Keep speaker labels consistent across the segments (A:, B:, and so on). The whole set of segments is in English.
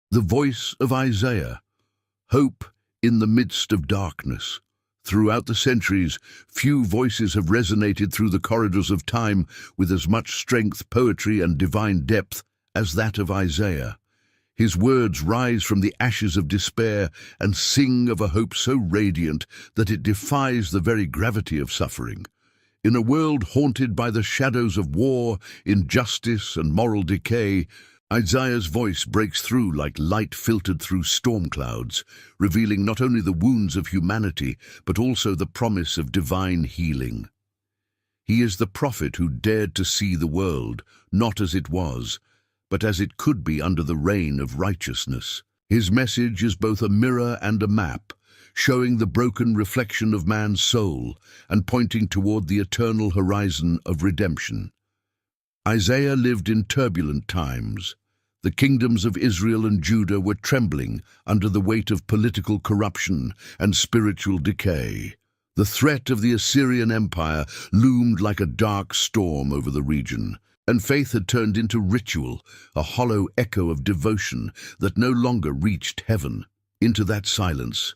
A: The voice of Isaiah, hope in the midst of darkness. Throughout the centuries, few voices have resonated through the corridors of time with as much strength, poetry, and divine depth as that of Isaiah. His words rise from the ashes of despair and sing of a hope so radiant that it defies the very gravity of suffering. In a world haunted by the shadows of war, injustice, and moral decay, Isaiah's voice breaks through like light filtered through storm clouds, revealing not only the wounds of humanity, but also the promise of divine healing. He is the prophet who dared to see the world, not as it was, but as it could be under the reign of righteousness. His message is both a mirror and a map, showing the broken reflection of man's soul and pointing toward the eternal horizon of redemption. Isaiah lived in turbulent times. The kingdoms of Israel and Judah were trembling under the weight of political corruption and spiritual decay. The threat of the Assyrian Empire loomed like a dark storm over the region, and faith had turned into ritual, a hollow echo of devotion that no longer reached heaven. Into that silence,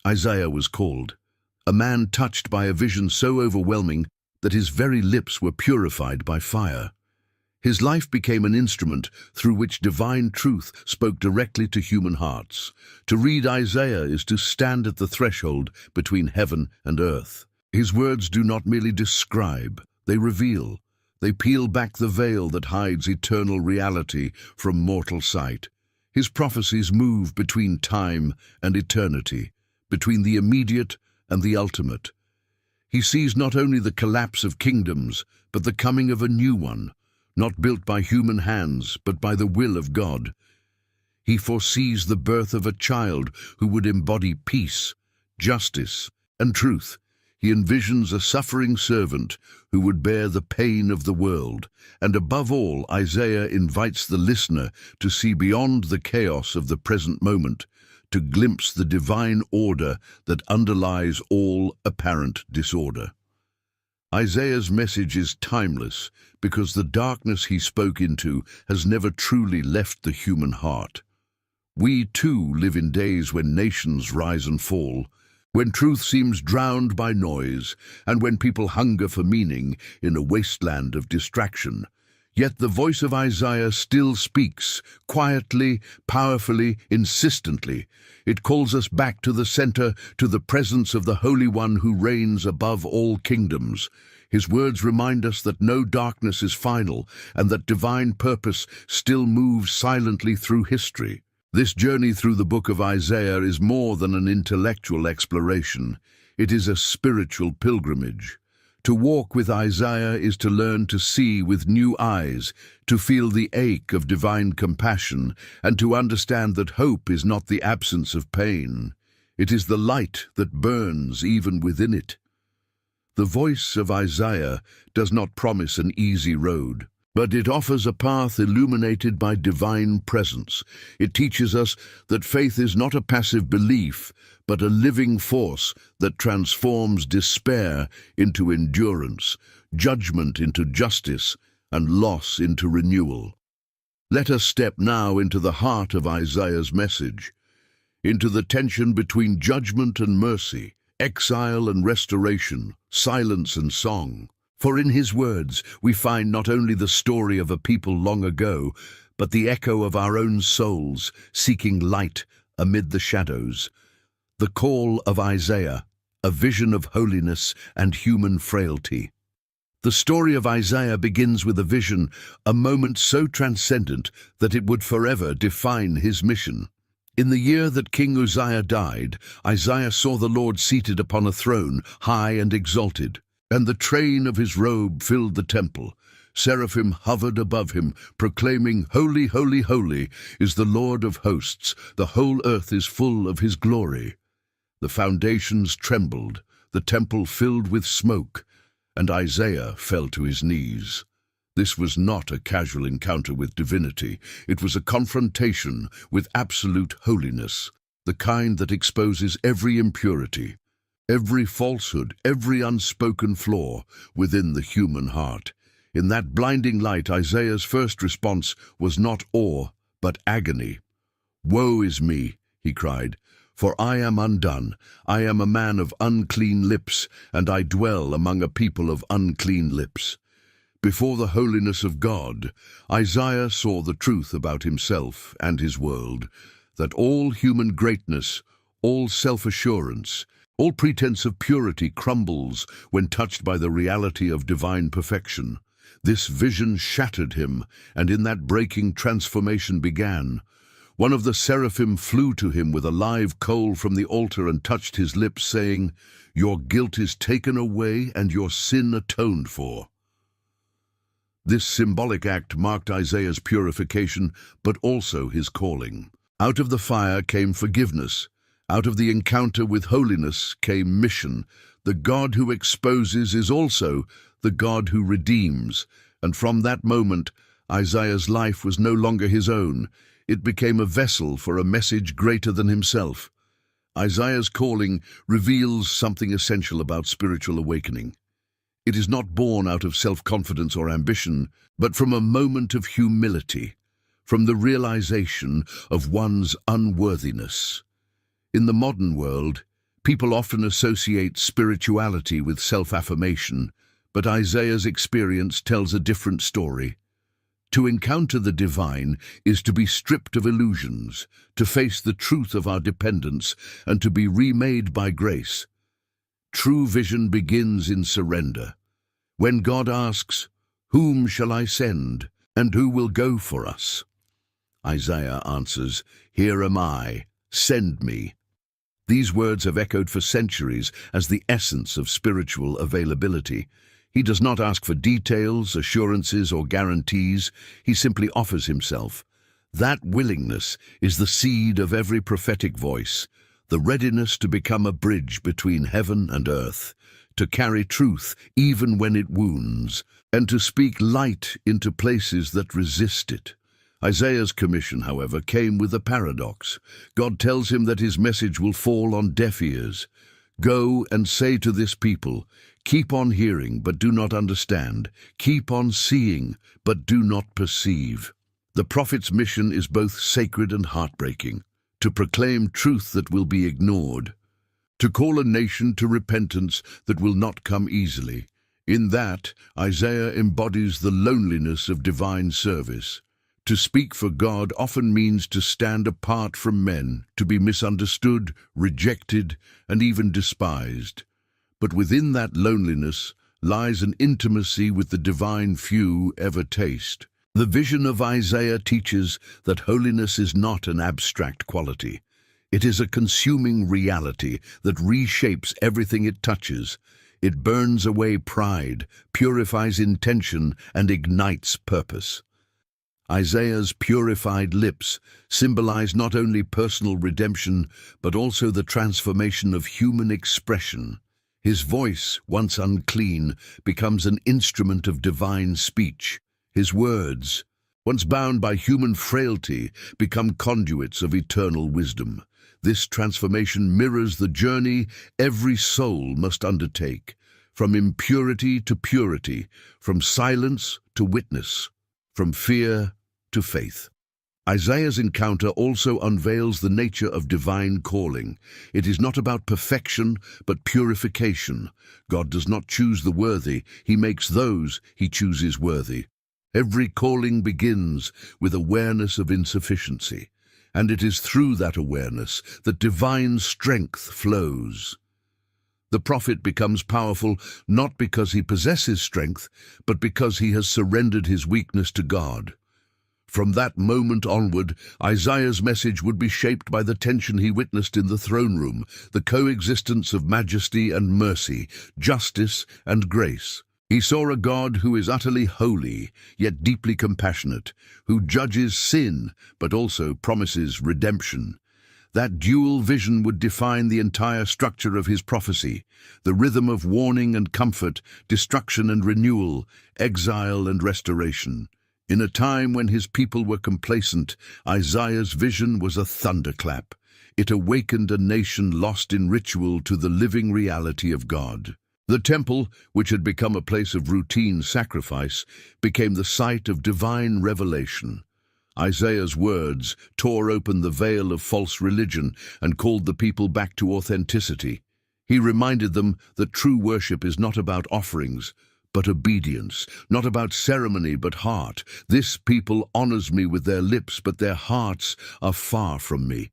A: Isaiah was called, a man touched by a vision so overwhelming that his very lips were purified by fire. His life became an instrument through which divine truth spoke directly to human hearts. To read Isaiah is to stand at the threshold between heaven and earth. His words do not merely describe, they reveal. They peel back the veil that hides eternal reality from mortal sight. His prophecies move between time and eternity, between the immediate and the ultimate. He sees not only the collapse of kingdoms, but the coming of a new one, not built by human hands, but by the will of God. He foresees the birth of a child who would embody peace, justice, and truth. He envisions a suffering servant who would bear the pain of the world. And above all, Isaiah invites the listener to see beyond the chaos of the present moment, to glimpse the divine order that underlies all apparent disorder. Isaiah's message is timeless because the darkness he spoke into has never truly left the human heart. We too live in days when nations rise and fall, when truth seems drowned by noise, and when people hunger for meaning in a wasteland of distraction. Yet the voice of Isaiah still speaks, quietly, powerfully, insistently. It calls us back to the center, to the presence of the Holy One who reigns above all kingdoms. His words remind us that no darkness is final, and that divine purpose still moves silently through history. This journey through the book of Isaiah is more than an intellectual exploration. It is a spiritual pilgrimage. To walk with Isaiah is to learn to see with new eyes, to feel the ache of divine compassion, and to understand that hope is not the absence of pain. It is the light that burns even within it. The voice of Isaiah does not promise an easy road, but it offers a path illuminated by divine presence. It teaches us that faith is not a passive belief, but a living force that transforms despair into endurance, judgment into justice, and loss into renewal. Let us step now into the heart of Isaiah's message, into the tension between judgment and mercy, exile and restoration, silence and song. For in his words we find not only the story of a people long ago, but the echo of our own souls seeking light amid the shadows. The call of Isaiah, a vision of holiness and human frailty. The story of Isaiah begins with a vision, a moment so transcendent that it would forever define his mission. In the year that King Uzziah died, Isaiah saw the Lord seated upon a throne, high and exalted, and the train of his robe filled the temple. Seraphim hovered above him, proclaiming, "Holy, holy, holy is the Lord of hosts. The whole earth is full of his glory." The foundations trembled, the temple filled with smoke, and Isaiah fell to his knees. This was not a casual encounter with divinity. It was a confrontation with absolute holiness, the kind that exposes every impurity, every falsehood, every unspoken flaw within the human heart. In that blinding light, Isaiah's first response was not awe, but agony. "Woe is me," he cried, "for I am undone. I am a man of unclean lips, and I dwell among a people of unclean lips." Before the holiness of God, Isaiah saw the truth about himself and his world, that all human greatness, all self-assurance, all pretense of purity crumbles when touched by the reality of divine perfection. This vision shattered him, and in that breaking transformation began. One of the seraphim flew to him with a live coal from the altar and touched his lips, saying, "Your guilt is taken away and your sin atoned for." This symbolic act marked Isaiah's purification, but also his calling. Out of the fire came forgiveness. Out of the encounter with holiness came mission. The God who exposes is also the God who redeems. And from that moment, Isaiah's life was no longer his own. It became a vessel for a message greater than himself. Isaiah's calling reveals something essential about spiritual awakening. It is not born out of self-confidence or ambition, but from a moment of humility, from the realization of one's unworthiness. In the modern world, people often associate spirituality with self-affirmation, but Isaiah's experience tells a different story. To encounter the divine is to be stripped of illusions, to face the truth of our dependence, and to be remade by grace. True vision begins in surrender. When God asks, "Whom shall I send, and who will go for us?" Isaiah answers, "Here am I, send me." These words have echoed for centuries as the essence of spiritual availability. He does not ask for details, assurances, or guarantees. He simply offers himself. That willingness is the seed of every prophetic voice, the readiness to become a bridge between heaven and earth, to carry truth even when it wounds, and to speak light into places that resist it. Isaiah's commission, however, came with a paradox. God tells him that his message will fall on deaf ears. "Go and say to this people, keep on hearing, but do not understand. Keep on seeing, but do not perceive." The prophet's mission is both sacred and heartbreaking: to proclaim truth that will be ignored, to call a nation to repentance that will not come easily. In that, Isaiah embodies the loneliness of divine service. To speak for God often means to stand apart from men, to be misunderstood, rejected, and even despised. But within that loneliness lies an intimacy with the divine few ever taste. The vision of Isaiah teaches that holiness is not an abstract quality. It is a consuming reality that reshapes everything it touches. It burns away pride, purifies intention, and ignites purpose. Isaiah's purified lips symbolize not only personal redemption, but also the transformation of human expression. His voice, once unclean, becomes an instrument of divine speech. His words, once bound by human frailty, become conduits of eternal wisdom. This transformation mirrors the journey every soul must undertake, from impurity to purity, from silence to witness, from fear to faith. Isaiah's encounter also unveils the nature of divine calling. It is not about perfection, but purification. God does not choose the worthy, he makes those he chooses worthy. Every calling begins with awareness of insufficiency, and it is through that awareness that divine strength flows. The prophet becomes powerful not because he possesses strength, but because he has surrendered his weakness to God. From that moment onward, Isaiah's message would be shaped by the tension he witnessed in the throne room, the coexistence of majesty and mercy, justice and grace. He saw a God who is utterly holy, yet deeply compassionate, who judges sin, but also promises redemption. That dual vision would define the entire structure of his prophecy, the rhythm of warning and comfort, destruction and renewal, exile and restoration. In a time when his people were complacent, Isaiah's vision was a thunderclap. It awakened a nation lost in ritual to the living reality of God. The temple, which had become a place of routine sacrifice, became the site of divine revelation. Isaiah's words tore open the veil of false religion and called the people back to authenticity. He reminded them that true worship is not about offerings, but obedience, not about ceremony, but heart. This people honors me with their lips, but their hearts are far from me.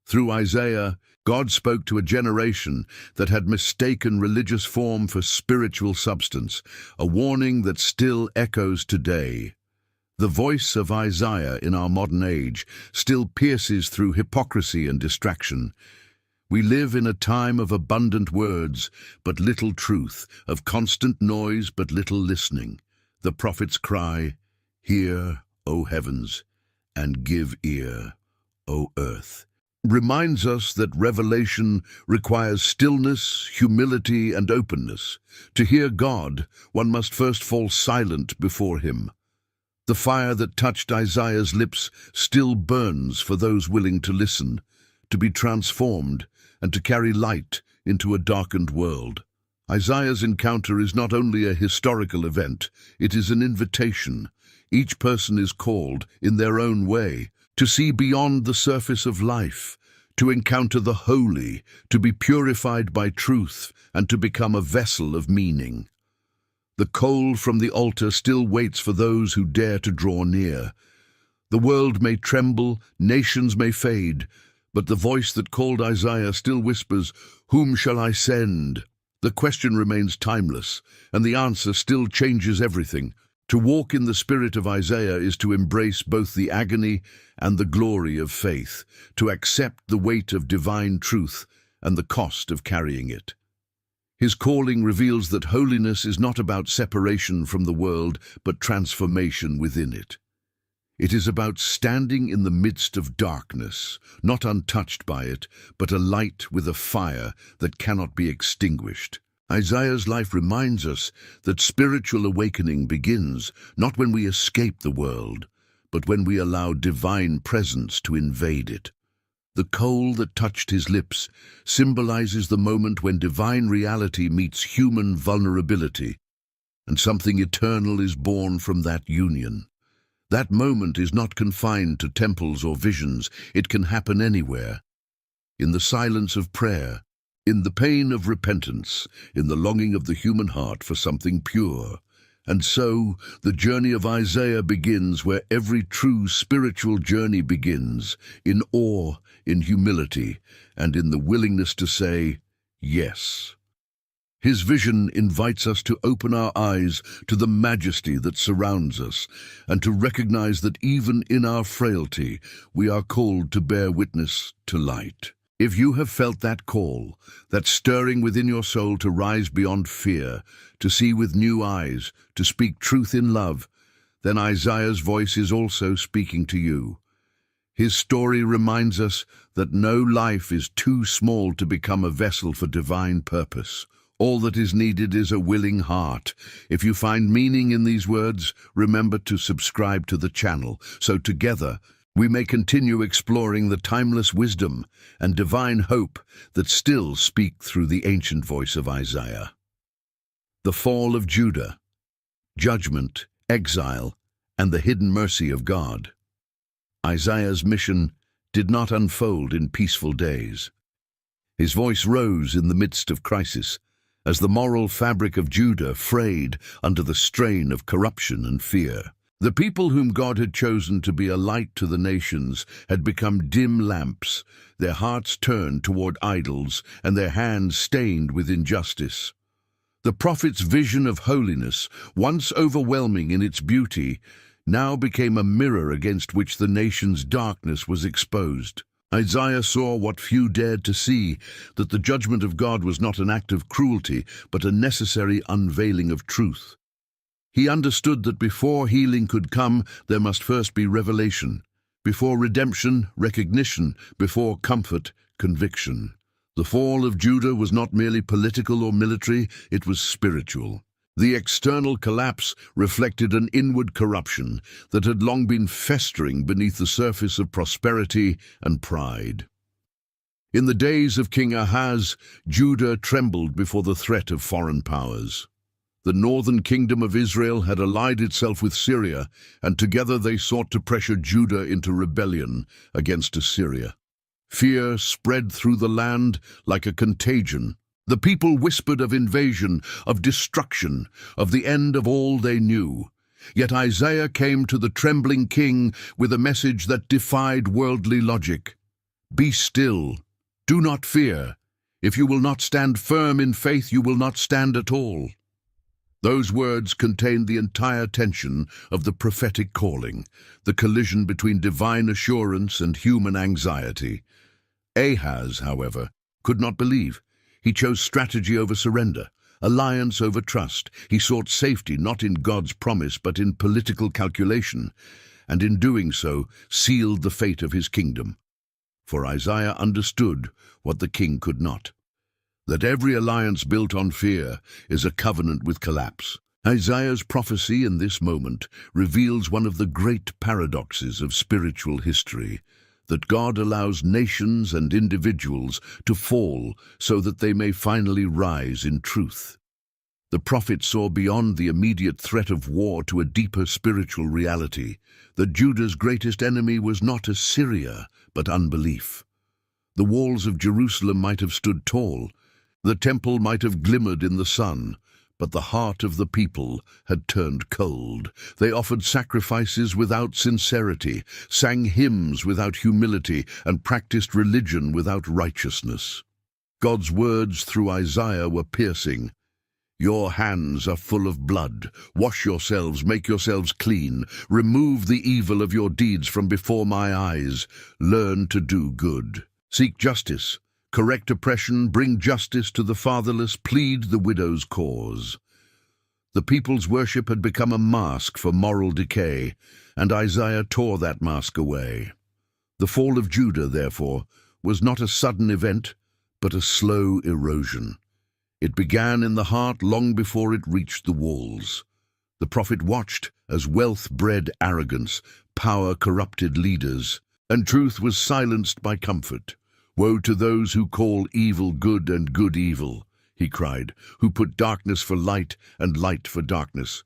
A: Through Isaiah, God spoke to a generation that had mistaken religious form for spiritual substance, a warning that still echoes today. The voice of Isaiah in our modern age still pierces through hypocrisy and distraction. We live in a time of abundant words, but little truth, of constant noise, but little listening. The prophets cry, "Hear, O heavens, and give ear, O earth," reminds us that revelation requires stillness, humility, and openness. To hear God, one must first fall silent before him. The fire that touched Isaiah's lips still burns for those willing to listen, to be transformed, and to carry light into a darkened world. Isaiah's encounter is not only a historical event, it is an invitation. Each person is called, in their own way, to see beyond the surface of life, to encounter the holy, to be purified by truth, and to become a vessel of meaning. The coal from the altar still waits for those who dare to draw near. The world may tremble, nations may fade, but the voice that called Isaiah still whispers, "Whom shall I send?" The question remains timeless, and the answer still changes everything. To walk in the spirit of Isaiah is to embrace both the agony and the glory of faith, to accept the weight of divine truth and the cost of carrying it. His calling reveals that holiness is not about separation from the world, but transformation within it. It is about standing in the midst of darkness, not untouched by it, but alight with a fire that cannot be extinguished. Isaiah's life reminds us that spiritual awakening begins not when we escape the world, but when we allow divine presence to invade it. The coal that touched his lips symbolizes the moment when divine reality meets human vulnerability, and something eternal is born from that union. That moment is not confined to temples or visions. It can happen anywhere. In the silence of prayer, in the pain of repentance, in the longing of the human heart for something pure. And so, the journey of Isaiah begins where every true spiritual journey begins, in awe, in humility, and in the willingness to say, yes. His vision invites us to open our eyes to the majesty that surrounds us and to recognize that even in our frailty, we are called to bear witness to light. If you have felt that call, that stirring within your soul to rise beyond fear, to see with new eyes, to speak truth in love, then Isaiah's voice is also speaking to you. His story reminds us that no life is too small to become a vessel for divine purpose. All that is needed is a willing heart. If you find meaning in these words, remember to subscribe to the channel, so together we may continue exploring the timeless wisdom and divine hope that still speak through the ancient voice of Isaiah. The fall of Judah, judgment, exile, and the hidden mercy of God. Isaiah's mission did not unfold in peaceful days. His voice rose in the midst of crisis, as the moral fabric of Judah frayed under the strain of corruption and fear. The people whom God had chosen to be a light to the nations had become dim lamps, their hearts turned toward idols and their hands stained with injustice. The prophet's vision of holiness, once overwhelming in its beauty, now became a mirror against which the nation's darkness was exposed. Isaiah saw what few dared to see, that the judgment of God was not an act of cruelty, but a necessary unveiling of truth. He understood that before healing could come, there must first be revelation. Before redemption, recognition. Before comfort, conviction. The fall of Judah was not merely political or military, it was spiritual. The external collapse reflected an inward corruption that had long been festering beneath the surface of prosperity and pride. In the days of King Ahaz, Judah trembled before the threat of foreign powers. The northern kingdom of Israel had allied itself with Syria, and together they sought to pressure Judah into rebellion against Assyria. Fear spread through the land like a contagion. The people whispered of invasion, of destruction, of the end of all they knew. Yet Isaiah came to the trembling king with a message that defied worldly logic. Be still. Do not fear. If you will not stand firm in faith, you will not stand at all. Those words contained the entire tension of the prophetic calling, the collision between divine assurance and human anxiety. Ahaz, however, could not believe. He chose strategy over surrender, alliance over trust. He sought safety not in God's promise but in political calculation, and in doing so sealed the fate of his kingdom. For Isaiah understood what the king could not: that every alliance built on fear is a covenant with collapse. Isaiah's prophecy in this moment reveals one of the great paradoxes of spiritual history, that God allows nations and individuals to fall so that they may finally rise in truth. The prophet saw beyond the immediate threat of war to a deeper spiritual reality, that Judah's greatest enemy was not Assyria, but unbelief. The walls of Jerusalem might have stood tall, the temple might have glimmered in the sun, but the heart of the people had turned cold. They offered sacrifices without sincerity, sang hymns without humility, and practiced religion without righteousness. God's words through Isaiah were piercing. Your hands are full of blood. Wash yourselves, make yourselves clean. Remove the evil of your deeds from before my eyes. Learn to do good. Seek justice. Correct oppression, bring justice to the fatherless, plead the widow's cause. The people's worship had become a mask for moral decay, and Isaiah tore that mask away. The fall of Judah, therefore, was not a sudden event, but a slow erosion. It began in the heart long before it reached the walls. The prophet watched as wealth bred arrogance, power corrupted leaders, and truth was silenced by comfort. Woe to those who call evil good and good evil, he cried, who put darkness for light and light for darkness.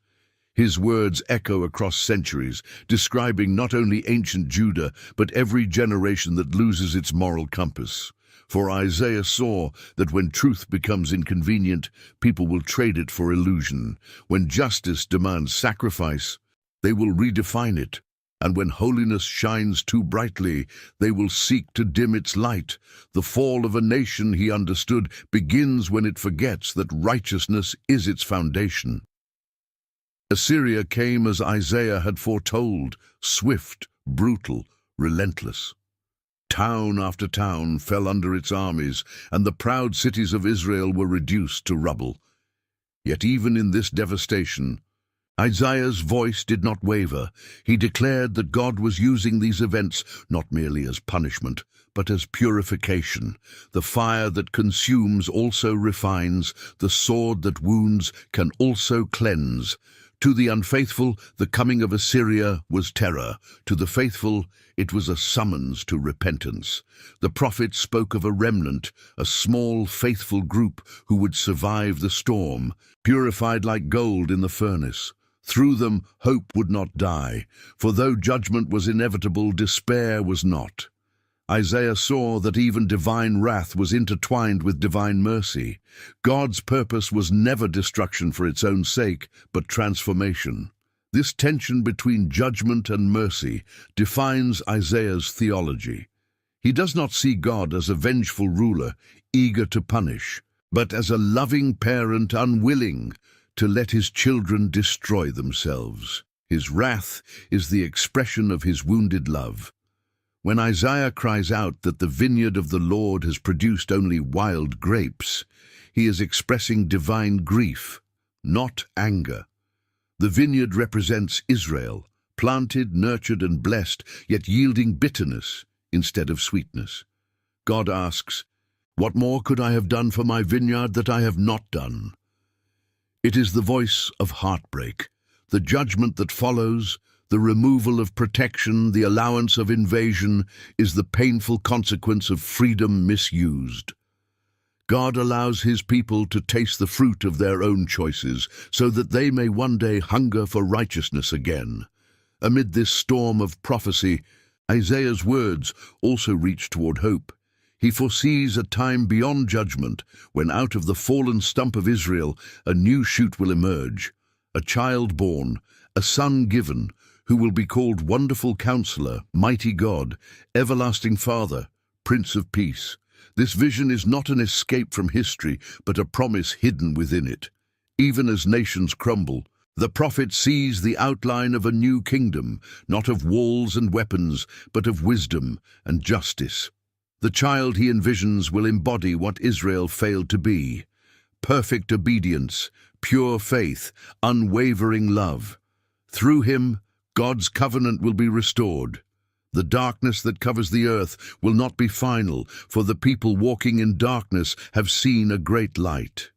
A: His words echo across centuries, describing not only ancient Judah, but every generation that loses its moral compass. For Isaiah saw that when truth becomes inconvenient, people will trade it for illusion. When justice demands sacrifice, they will redefine it. And when holiness shines too brightly, they will seek to dim its light. The fall of a nation, he understood, begins when it forgets that righteousness is its foundation. Assyria came as Isaiah had foretold, swift, brutal, relentless. Town after town fell under its armies, and the proud cities of Israel were reduced to rubble. Yet even in this devastation, Isaiah's voice did not waver. He declared that God was using these events not merely as punishment, but as purification. The fire that consumes also refines, the sword that wounds can also cleanse. To the unfaithful, the coming of Assyria was terror. To the faithful, it was a summons to repentance. The prophet spoke of a remnant, a small, faithful group who would survive the storm, purified like gold in the furnace. Through them, hope would not die, for though judgment was inevitable, despair was not. Isaiah saw that even divine wrath was intertwined with divine mercy. God's purpose was never destruction for its own sake, but transformation. This tension between judgment and mercy defines Isaiah's theology. He does not see God as a vengeful ruler, eager to punish, but as a loving parent unwilling to let his children destroy themselves. His wrath is the expression of his wounded love. When Isaiah cries out that the vineyard of the Lord has produced only wild grapes, he is expressing divine grief, not anger. The vineyard represents Israel, planted, nurtured, and blessed, yet yielding bitterness instead of sweetness. God asks, "What more could I have done for my vineyard that I have not done?" It is the voice of heartbreak, the judgment that follows, the removal of protection, the allowance of invasion, is the painful consequence of freedom misused. God allows his people to taste the fruit of their own choices, so that they may one day hunger for righteousness again. Amid this storm of prophecy, Isaiah's words also reach toward hope. He foresees a time beyond judgment, when out of the fallen stump of Israel a new shoot will emerge, a child born, a son given, who will be called Wonderful Counselor, Mighty God, Everlasting Father, Prince of Peace. This vision is not an escape from history, but a promise hidden within it. Even as nations crumble, the prophet sees the outline of a new kingdom, not of walls and weapons, but of wisdom and justice. The child he envisions will embody what Israel failed to be: perfect obedience, pure faith, unwavering love. Through him, God's covenant will be restored. The darkness that covers the earth will not be final, for the people walking in darkness have seen a great light.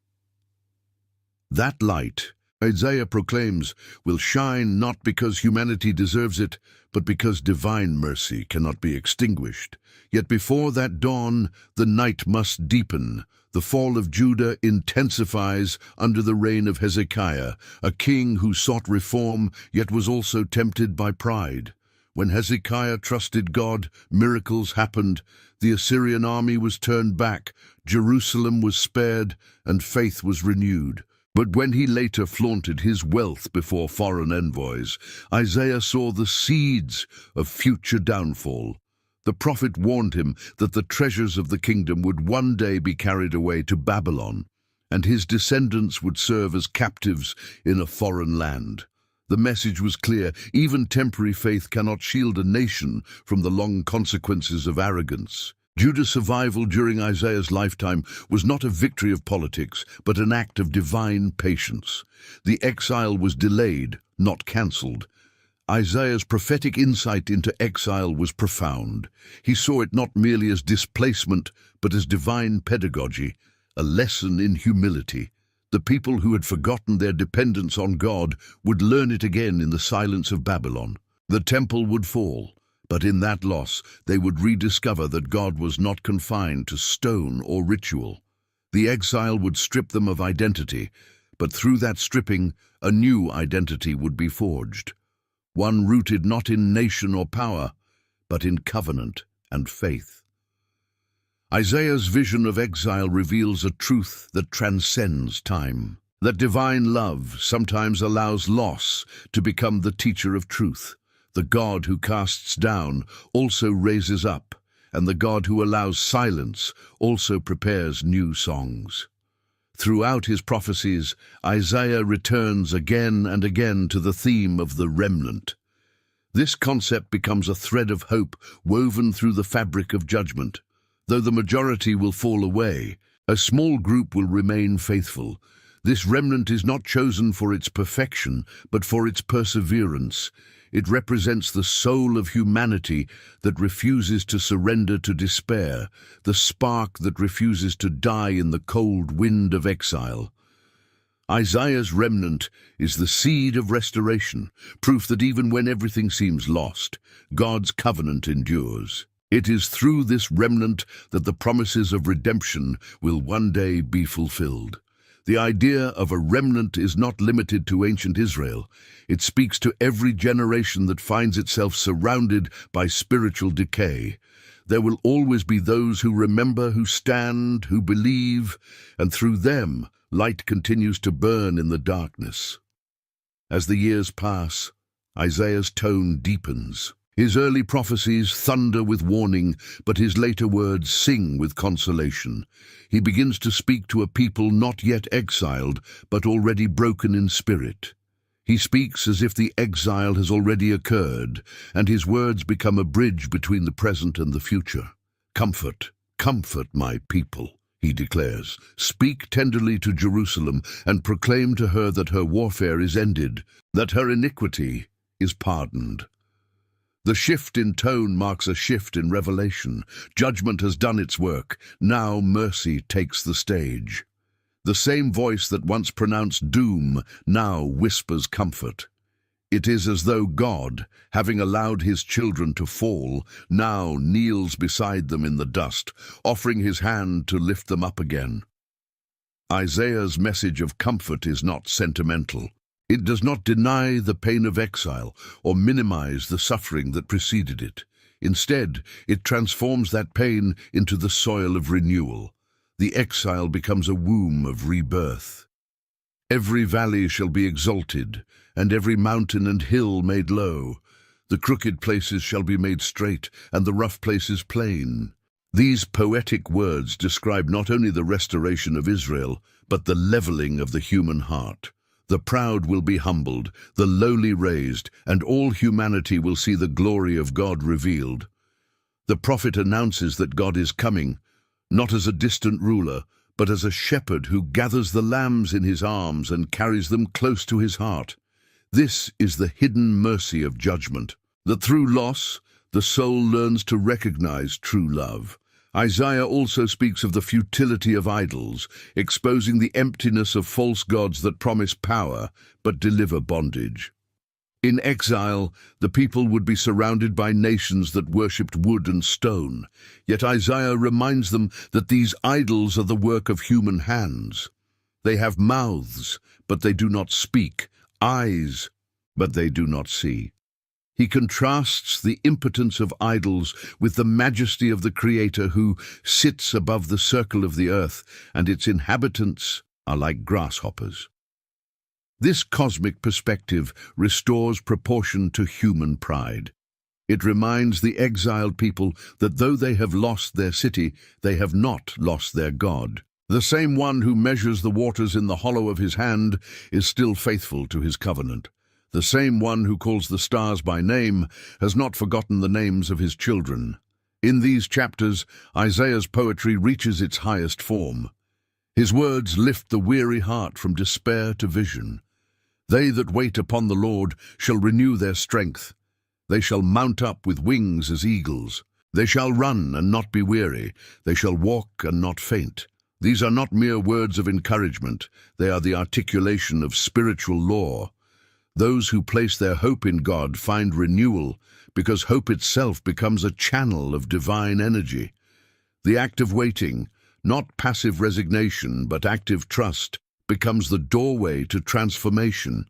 A: That light, Isaiah proclaims, will shine not because humanity deserves it, but because divine mercy cannot be extinguished. Yet before that dawn, the night must deepen. The fall of Judah intensifies under the reign of Hezekiah, a king who sought reform, yet was also tempted by pride. When Hezekiah trusted God, miracles happened. The Assyrian army was turned back, Jerusalem was spared, and faith was renewed. But when he later flaunted his wealth before foreign envoys, Isaiah saw the seeds of future downfall. The prophet warned him that the treasures of the kingdom would one day be carried away to Babylon, and his descendants would serve as captives in a foreign land. The message was clear: even temporary faith cannot shield a nation from the long consequences of arrogance. Judah's survival during Isaiah's lifetime was not a victory of politics, but an act of divine patience. The exile was delayed, not cancelled. Isaiah's prophetic insight into exile was profound. He saw it not merely as displacement, but as divine pedagogy, a lesson in humility. The people who had forgotten their dependence on God would learn it again in the silence of Babylon. The temple would fall, but in that loss they would rediscover that God was not confined to stone or ritual. The exile would strip them of identity, but through that stripping, a new identity would be forged. One rooted not in nation or power, but in covenant and faith. Isaiah's vision of exile reveals a truth that transcends time. That divine love sometimes allows loss to become the teacher of truth. The God who casts down also raises up, and the God who allows silence also prepares new songs. Throughout his prophecies, Isaiah returns again and again to the theme of the remnant. This concept becomes a thread of hope woven through the fabric of judgment. Though the majority will fall away, a small group will remain faithful. This remnant is not chosen for its perfection, but for its perseverance. It represents the soul of humanity that refuses to surrender to despair, the spark that refuses to die in the cold wind of exile. Isaiah's remnant is the seed of restoration, proof that even when everything seems lost, God's covenant endures. It is through this remnant that the promises of redemption will one day be fulfilled. The idea of a remnant is not limited to ancient Israel. It speaks to every generation that finds itself surrounded by spiritual decay. There will always be those who remember, who stand, who believe, and through them, light continues to burn in the darkness. As the years pass, Isaiah's tone deepens. His early prophecies thunder with warning, but his later words sing with consolation. He begins to speak to a people not yet exiled, but already broken in spirit. He speaks as if the exile has already occurred, and his words become a bridge between the present and the future. "Comfort, comfort my people," he declares. "Speak tenderly to Jerusalem and proclaim to her that her warfare is ended, that her iniquity is pardoned." The shift in tone marks a shift in revelation. Judgment has done its work. Now mercy takes the stage. The same voice that once pronounced doom now whispers comfort. It is as though God, having allowed his children to fall, now kneels beside them in the dust, offering his hand to lift them up again. Isaiah's message of comfort is not sentimental. It does not deny the pain of exile or minimize the suffering that preceded it. Instead, it transforms that pain into the soil of renewal. The exile becomes a womb of rebirth. Every valley shall be exalted, and every mountain and hill made low. The crooked places shall be made straight, and the rough places plain. These poetic words describe not only the restoration of Israel, but the leveling of the human heart. The proud will be humbled, the lowly raised, and all humanity will see the glory of God revealed. The prophet announces that God is coming, not as a distant ruler, but as a shepherd who gathers the lambs in his arms and carries them close to his heart. This is the hidden mercy of judgment, that through loss, the soul learns to recognize true love. Isaiah also speaks of the futility of idols, exposing the emptiness of false gods that promise power but deliver bondage. In exile, the people would be surrounded by nations that worshipped wood and stone, yet Isaiah reminds them that these idols are the work of human hands. They have mouths, but they do not speak, eyes, but they do not see. He contrasts the impotence of idols with the majesty of the Creator who sits above the circle of the earth, and its inhabitants are like grasshoppers. This cosmic perspective restores proportion to human pride. It reminds the exiled people that though they have lost their city, they have not lost their God. The same one who measures the waters in the hollow of his hand is still faithful to his covenant. The same one who calls the stars by name has not forgotten the names of his children. In these chapters, Isaiah's poetry reaches its highest form. His words lift the weary heart from despair to vision. They that wait upon the Lord shall renew their strength. They shall mount up with wings as eagles. They shall run and not be weary. They shall walk and not faint. These are not mere words of encouragement. They are the articulation of spiritual law. Those who place their hope in God find renewal because hope itself becomes a channel of divine energy. The act of waiting, not passive resignation but active trust, becomes the doorway to transformation.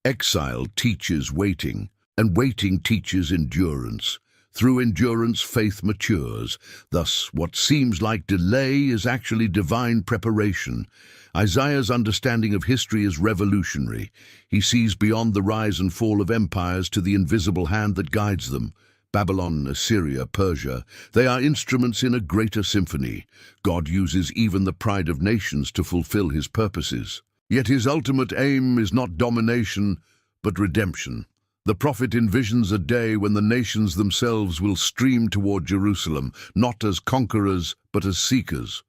A: Exile teaches waiting, and waiting teaches endurance. Through endurance, faith matures. Thus, what seems like delay is actually divine preparation. Isaiah's understanding of history is revolutionary. He sees beyond the rise and fall of empires to the invisible hand that guides them. Babylon, Assyria, Persia, they are instruments in a greater symphony. God uses even the pride of nations to fulfill his purposes. Yet his ultimate aim is not domination, but redemption. The prophet envisions a day when the nations themselves will stream toward Jerusalem, not as conquerors, but as seekers.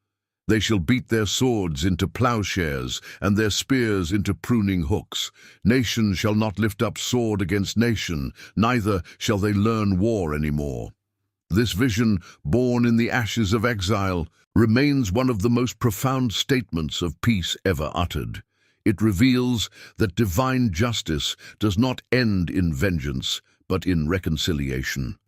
A: They shall beat their swords into plowshares and their spears into pruning hooks. Nation shall not lift up sword against nation, neither shall they learn war any more. This vision, born in the ashes of exile, remains one of the most profound statements of peace ever uttered. It reveals that divine justice does not end in vengeance, but in reconciliation.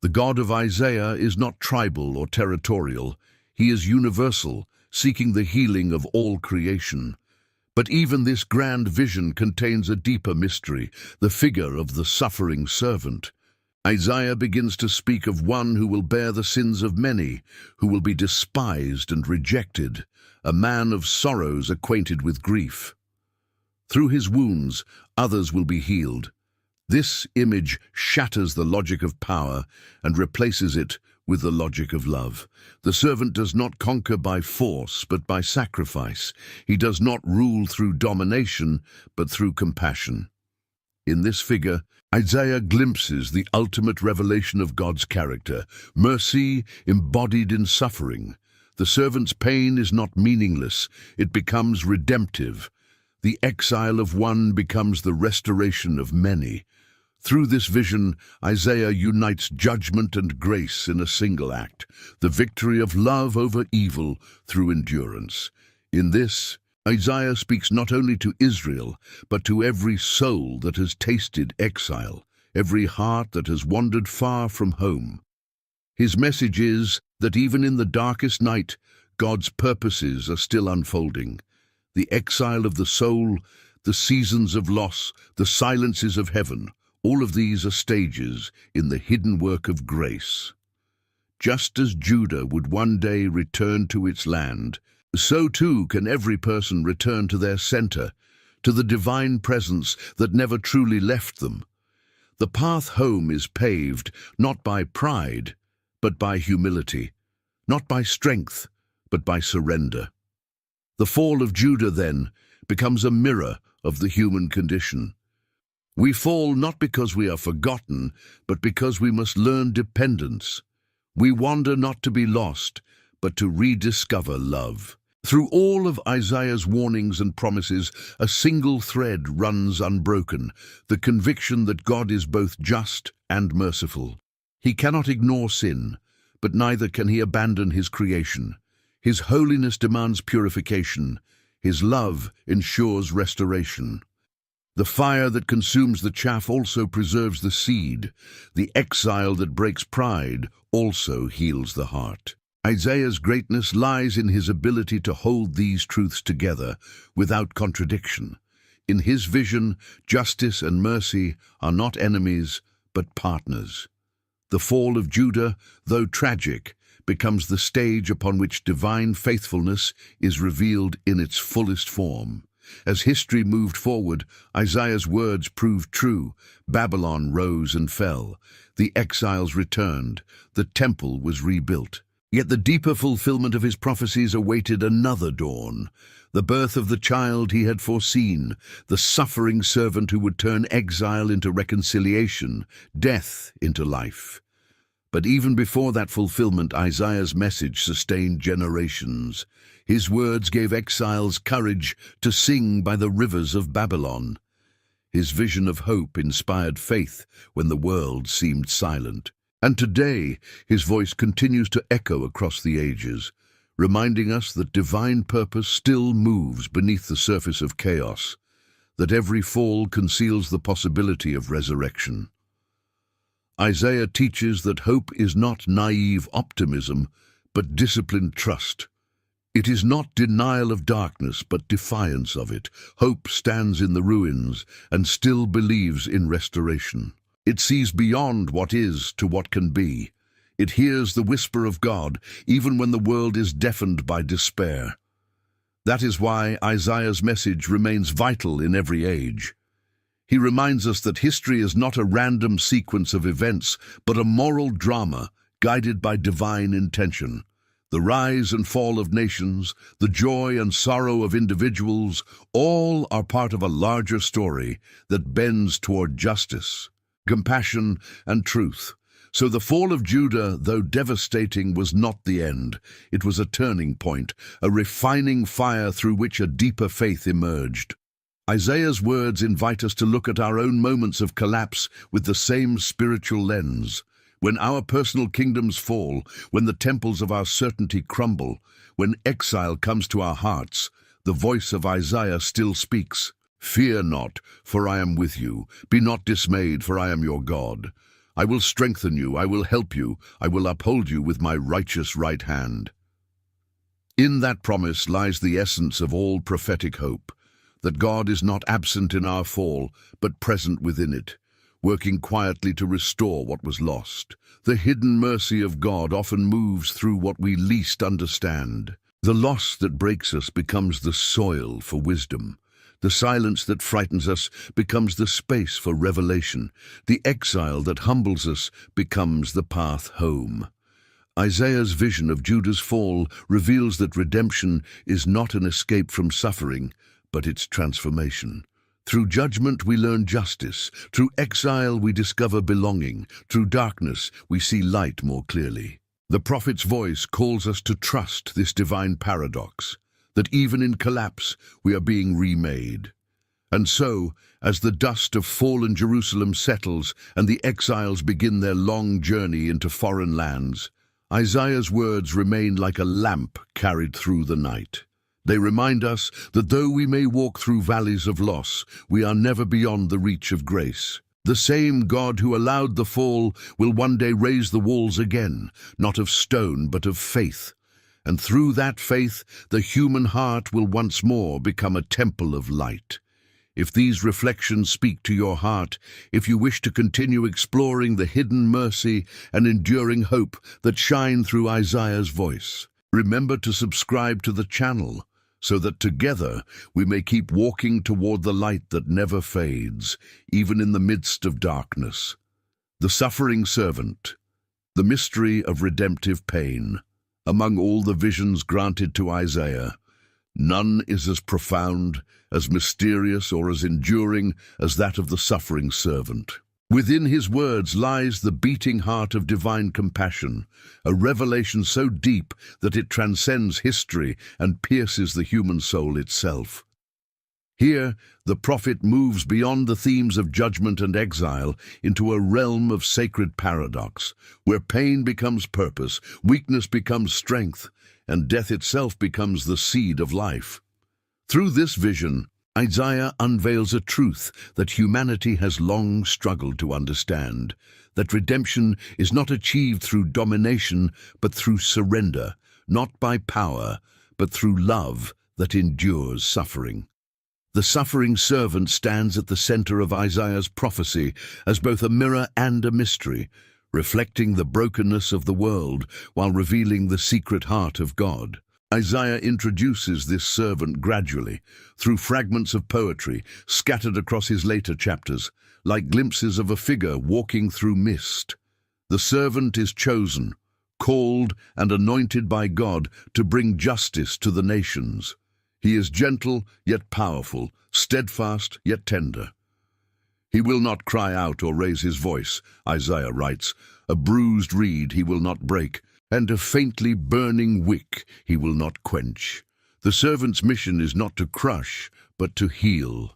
A: The God of Isaiah is not tribal or territorial. He is universal, seeking the healing of all creation. But even this grand vision contains a deeper mystery, the figure of the suffering servant. Isaiah begins to speak of one who will bear the sins of many, who will be despised and rejected, a man of sorrows acquainted with grief. Through his wounds, others will be healed. This image shatters the logic of power and replaces it with the logic of love. The servant does not conquer by force, but by sacrifice. He does not rule through domination, but through compassion. In this figure, Isaiah glimpses the ultimate revelation of God's character, mercy embodied in suffering. The servant's pain is not meaningless, it becomes redemptive. The exile of one becomes the restoration of many. Through this vision, Isaiah unites judgment and grace in a single act, the victory of love over evil through endurance. In this, Isaiah speaks not only to Israel, but to every soul that has tasted exile, every heart that has wandered far from home. His message is that even in the darkest night, God's purposes are still unfolding. The exile of the soul, the seasons of loss, the silences of heaven, all of these are stages in the hidden work of grace. Just as Judah would one day return to its land, so too can every person return to their center, to the divine presence that never truly left them. The path home is paved not by pride, but by humility, not by strength, but by surrender. The fall of Judah, then, becomes a mirror of the human condition. We fall not because we are forgotten, but because we must learn dependence. We wander not to be lost, but to rediscover love. Through all of Isaiah's warnings and promises, a single thread runs unbroken, the conviction that God is both just and merciful. He cannot ignore sin, but neither can he abandon his creation. His holiness demands purification. His love ensures restoration. The fire that consumes the chaff also preserves the seed. The exile that breaks pride also heals the heart. Isaiah's greatness lies in his ability to hold these truths together without contradiction. In his vision, justice and mercy are not enemies, but partners. The fall of Judah, though tragic, becomes the stage upon which divine faithfulness is revealed in its fullest form. As history moved forward, Isaiah's words proved true. Babylon rose and fell. The exiles returned. The temple was rebuilt. Yet the deeper fulfillment of his prophecies awaited another dawn. The birth of the child he had foreseen, the suffering servant who would turn exile into reconciliation, death into life. But even before that fulfillment, Isaiah's message sustained generations. His words gave exiles courage to sing by the rivers of Babylon. His vision of hope inspired faith when the world seemed silent. And today, his voice continues to echo across the ages, reminding us that divine purpose still moves beneath the surface of chaos, that every fall conceals the possibility of resurrection. Isaiah teaches that hope is not naive optimism, but disciplined trust. It is not denial of darkness, but defiance of it. Hope stands in the ruins and still believes in restoration. It sees beyond what is to what can be. It hears the whisper of God, even when the world is deafened by despair. That is why Isaiah's message remains vital in every age. He reminds us that history is not a random sequence of events, but a moral drama guided by divine intention. The rise and fall of nations, the joy and sorrow of individuals, all are part of a larger story that bends toward justice, compassion, and truth. So the fall of Judah, though devastating, was not the end. It was a turning point, a refining fire through which a deeper faith emerged. Isaiah's words invite us to look at our own moments of collapse with the same spiritual lens. When our personal kingdoms fall, when the temples of our certainty crumble, when exile comes to our hearts, the voice of Isaiah still speaks. Fear not, for I am with you. Be not dismayed, for I am your God. I will strengthen you, I will help you, I will uphold you with my righteous right hand. In that promise lies the essence of all prophetic hope, that God is not absent in our fall, but present within it, working quietly to restore what was lost. The hidden mercy of God often moves through what we least understand. The loss that breaks us becomes the soil for wisdom. The silence that frightens us becomes the space for revelation. The exile that humbles us becomes the path home. Isaiah's vision of Judah's fall reveals that redemption is not an escape from suffering, but its transformation. Through judgment we learn justice. Through exile we discover belonging. Through darkness we see light more clearly. The prophet's voice calls us to trust this divine paradox, that even in collapse we are being remade. And so, as the dust of fallen Jerusalem settles and the exiles begin their long journey into foreign lands, Isaiah's words remain like a lamp carried through the night. They remind us that though we may walk through valleys of loss, we are never beyond the reach of grace. The same God who allowed the fall will one day raise the walls again, not of stone but of faith. and through that faith, the human heart will once more become a temple of light. If these reflections speak to your heart, if you wish to continue exploring the hidden mercy and enduring hope that shine through Isaiah's voice, remember to subscribe to the channel so that together we may keep walking toward the light that never fades, even in the midst of darkness. The suffering servant, the mystery of redemptive pain. Among all the visions granted to Isaiah, none is as profound, as mysterious, or as enduring as that of the suffering servant. Within his words lies the beating heart of divine compassion, a revelation so deep that it transcends history and pierces the human soul itself. Here, the prophet moves beyond the themes of judgment and exile into a realm of sacred paradox, where pain becomes purpose, weakness becomes strength, and death itself becomes the seed of life. Through this vision, Isaiah unveils a truth that humanity has long struggled to understand, that redemption is not achieved through domination, but through surrender, not by power, but through love that endures suffering. The suffering servant stands at the center of Isaiah's prophecy as both a mirror and a mystery, reflecting the brokenness of the world while revealing the secret heart of God. Isaiah introduces this servant gradually, through fragments of poetry scattered across his later chapters, like glimpses of a figure walking through mist. The servant is chosen, called and anointed by God to bring justice to the nations. He is gentle yet powerful, steadfast yet tender. He will not cry out or raise his voice, Isaiah writes. A bruised reed he will not break, and a faintly burning wick he will not quench. The servant's mission is not to crush, but to heal,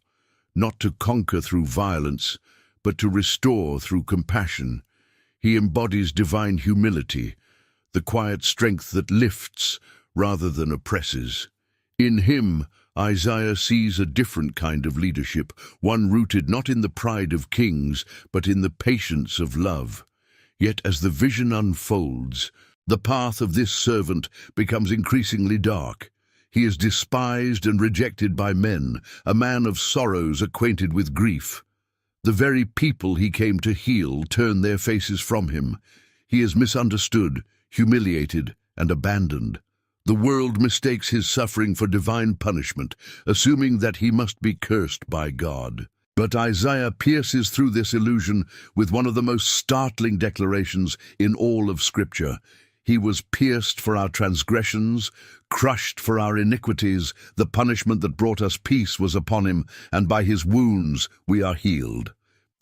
A: not to conquer through violence, but to restore through compassion. He embodies divine humility, the quiet strength that lifts rather than oppresses. In him, Isaiah sees a different kind of leadership, one rooted not in the pride of kings, but in the patience of love. Yet as the vision unfolds, the path of this servant becomes increasingly dark. He is despised and rejected by men, a man of sorrows acquainted with grief. The very people he came to heal turn their faces from him. He is misunderstood, humiliated, and abandoned. The world mistakes his suffering for divine punishment, assuming that he must be cursed by God. But Isaiah pierces through this illusion with one of the most startling declarations in all of Scripture. He was pierced for our transgressions, crushed for our iniquities. The punishment that brought us peace was upon him, and by his wounds we are healed.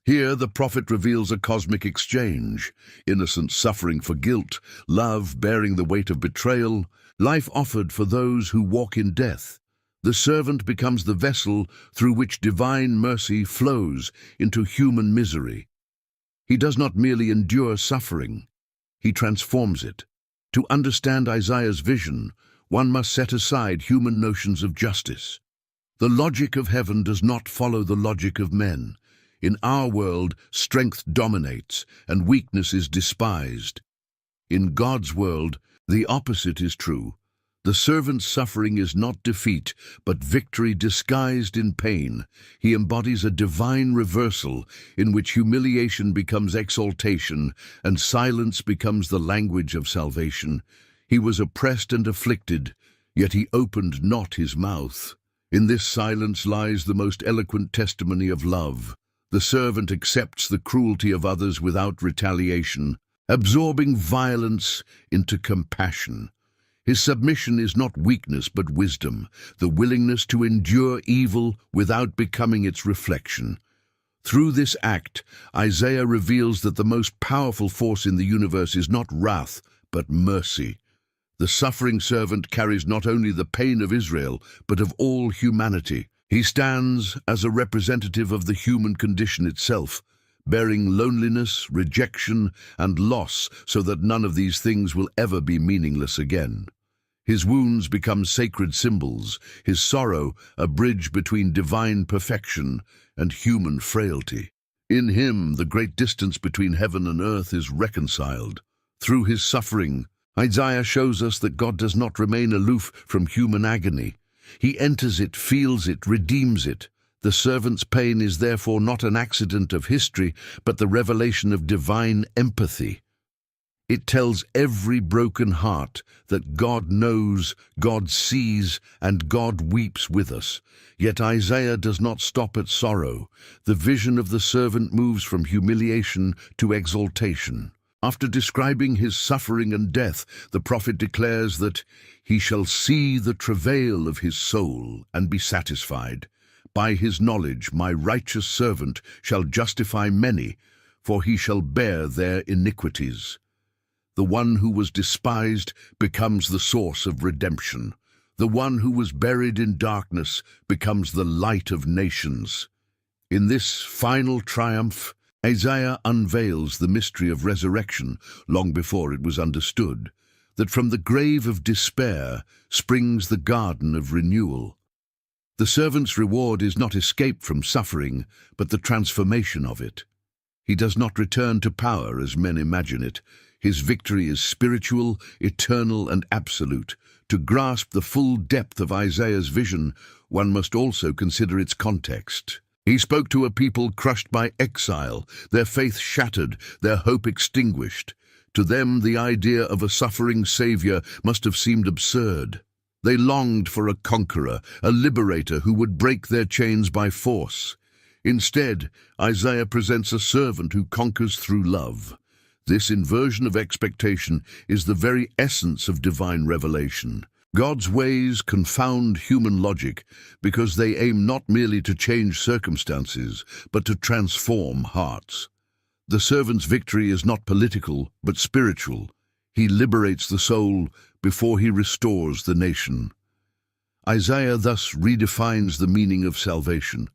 A: Here the prophet reveals a cosmic exchange, innocence suffering for guilt, love bearing the weight of betrayal, life offered for those who walk in death. The servant becomes the vessel through which divine mercy flows into human misery. He does not merely endure suffering, he transforms it. To understand Isaiah's vision, one must set aside human notions of justice. The logic of heaven does not follow the logic of men. In our world, strength dominates and weakness is despised. In God's world, the opposite is true. The servant's suffering is not defeat, but victory disguised in pain. He embodies a divine reversal in which humiliation becomes exaltation and silence becomes the language of salvation. He was oppressed and afflicted, yet he opened not his mouth. In this silence lies the most eloquent testimony of love. The servant accepts the cruelty of others without retaliation, absorbing violence into compassion. His submission is not weakness but wisdom, the willingness to endure evil without becoming its reflection. Through this act, Isaiah reveals that the most powerful force in the universe is not wrath, but mercy. The suffering servant carries not only the pain of Israel, but of all humanity. He stands as a representative of the human condition itself, bearing loneliness, rejection, and loss so that none of these things will ever be meaningless again. His wounds become sacred symbols, his sorrow a bridge between divine perfection and human frailty. In him, the great distance between heaven and earth is reconciled. Through his suffering, Isaiah shows us that God does not remain aloof from human agony. He enters it, feels it, redeems it. The servant's pain is therefore not an accident of history, but the revelation of divine empathy. It tells every broken heart that God knows, God sees, and God weeps with us. Yet Isaiah does not stop at sorrow. The vision of the servant moves from humiliation to exaltation. After describing his suffering and death, the prophet declares that he shall see the travail of his soul and be satisfied. By his knowledge my righteous servant shall justify many, for he shall bear their iniquities. The one who was despised becomes the source of redemption. The one who was buried in darkness becomes the light of nations. In this final triumph, Isaiah unveils the mystery of resurrection long before it was understood, that from the grave of despair springs the garden of renewal. The servant's reward is not escape from suffering, but the transformation of it. He does not return to power as men imagine it. His victory is spiritual, eternal, and absolute. To grasp the full depth of Isaiah's vision, one must also consider its context. He spoke to a people crushed by exile, their faith shattered, their hope extinguished. To them, the idea of a suffering Savior must have seemed absurd. They longed for a conqueror, a liberator who would break their chains by force. Instead, Isaiah presents a servant who conquers through love. This inversion of expectation is the very essence of divine revelation. God's ways confound human logic because they aim not merely to change circumstances, but to transform hearts. The servant's victory is not political, but spiritual. He liberates the soul before he restores the nation. Isaiah thus redefines the meaning of salvation.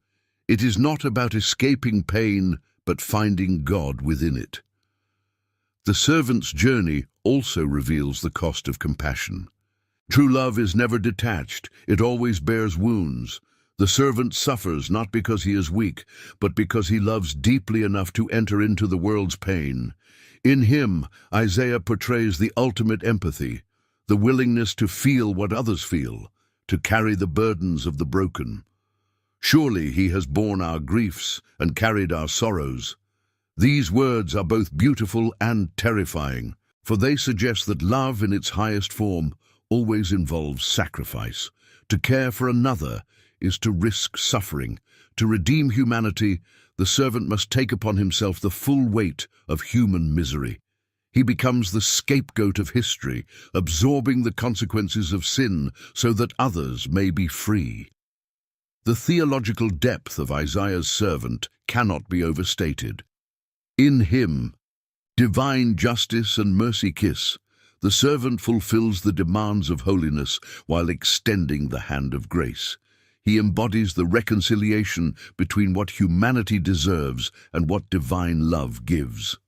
A: It is not about escaping pain, but finding God within it. The servant's journey also reveals the cost of compassion. True love is never detached, it always bears wounds. The servant suffers not because he is weak, but because he loves deeply enough to enter into the world's pain. In him, Isaiah portrays the ultimate empathy, the willingness to feel what others feel, to carry the burdens of the broken. Surely he has borne our griefs and carried our sorrows. These words are both beautiful and terrifying, for they suggest that love in its highest form always involves sacrifice. To care for another is to risk suffering. To redeem humanity, the servant must take upon himself the full weight of human misery. He becomes the scapegoat of history, absorbing the consequences of sin so that others may be free. The theological depth of Isaiah's servant cannot be overstated. In him, divine justice and mercy kiss. The servant fulfills the demands of holiness while extending the hand of grace. He embodies the reconciliation between what humanity deserves and what divine love gives.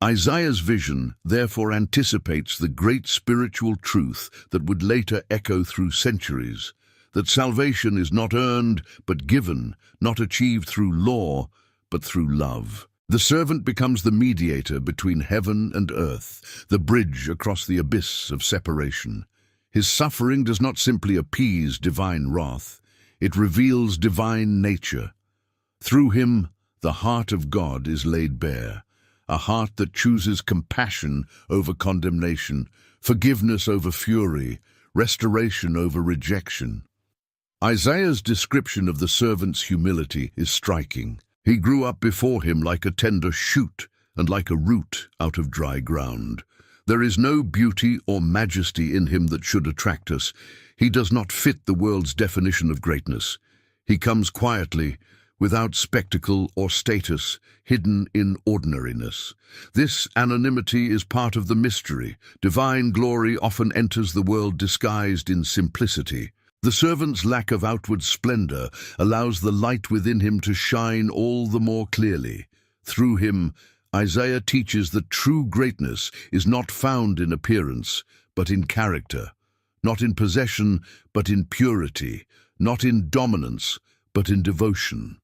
A: Isaiah's vision therefore anticipates the great spiritual truth that would later echo through centuries, that salvation is not earned but given, not achieved through law but through love. The servant becomes the mediator between heaven and earth, the bridge across the abyss of separation. His suffering does not simply appease divine wrath, it reveals divine nature. Through him, the heart of God is laid bare, a heart that chooses compassion over condemnation, forgiveness over fury, restoration over rejection. Isaiah's description of the servant's humility is striking. He grew up before him like a tender shoot and like a root out of dry ground. There is no beauty or majesty in him that should attract us. He does not fit the world's definition of greatness. He comes quietly, without spectacle or status, hidden in ordinariness. This anonymity is part of the mystery. Divine glory often enters the world disguised in simplicity. The servant's lack of outward splendor allows the light within him to shine all the more clearly. Through him, Isaiah teaches that true greatness is not found in appearance, but in character, not in possession, but in purity, not in dominance, but in devotion.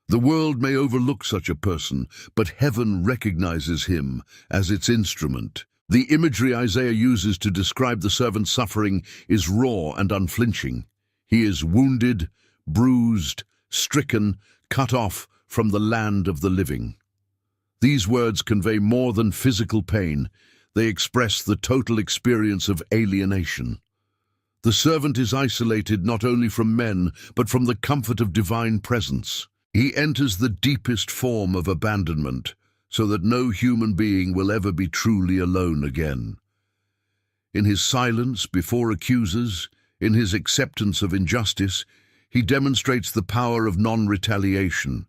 A: The world may overlook such a person, but heaven recognizes him as its instrument. The imagery Isaiah uses to describe the servant's suffering is raw and unflinching. He is wounded, bruised, stricken, cut off from the land of the living. These words convey more than physical pain. They express the total experience of alienation. The servant is isolated not only from men, but from the comfort of divine presence. He enters the deepest form of abandonment, so that no human being will ever be truly alone again. In his silence before accusers, in his acceptance of injustice, he demonstrates the power of non-retaliation.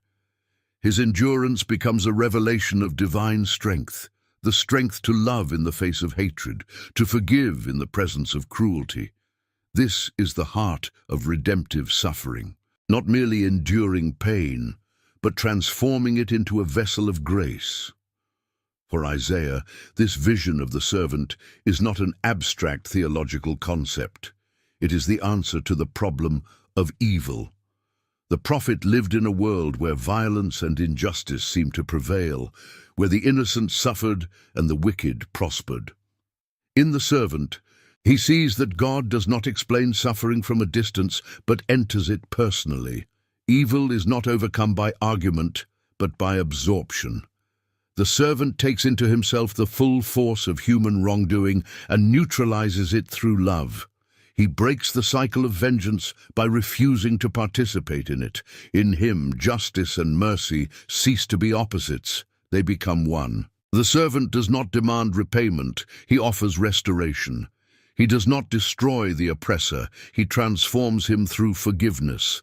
A: His endurance becomes a revelation of divine strength, the strength to love in the face of hatred, to forgive in the presence of cruelty. This is the heart of redemptive suffering, not merely enduring pain, but transforming it into a vessel of grace. For Isaiah, this vision of the servant is not an abstract theological concept. It is the answer to the problem of evil. The prophet lived in a world where violence and injustice seemed to prevail, where the innocent suffered and the wicked prospered. In the servant, he sees that God does not explain suffering from a distance, but enters it personally. Evil is not overcome by argument, but by absorption. The servant takes into himself the full force of human wrongdoing and neutralizes it through love. He breaks the cycle of vengeance by refusing to participate in it. In him, justice and mercy cease to be opposites. They become one. The servant does not demand repayment. He offers restoration. He does not destroy the oppressor. He transforms him through forgiveness.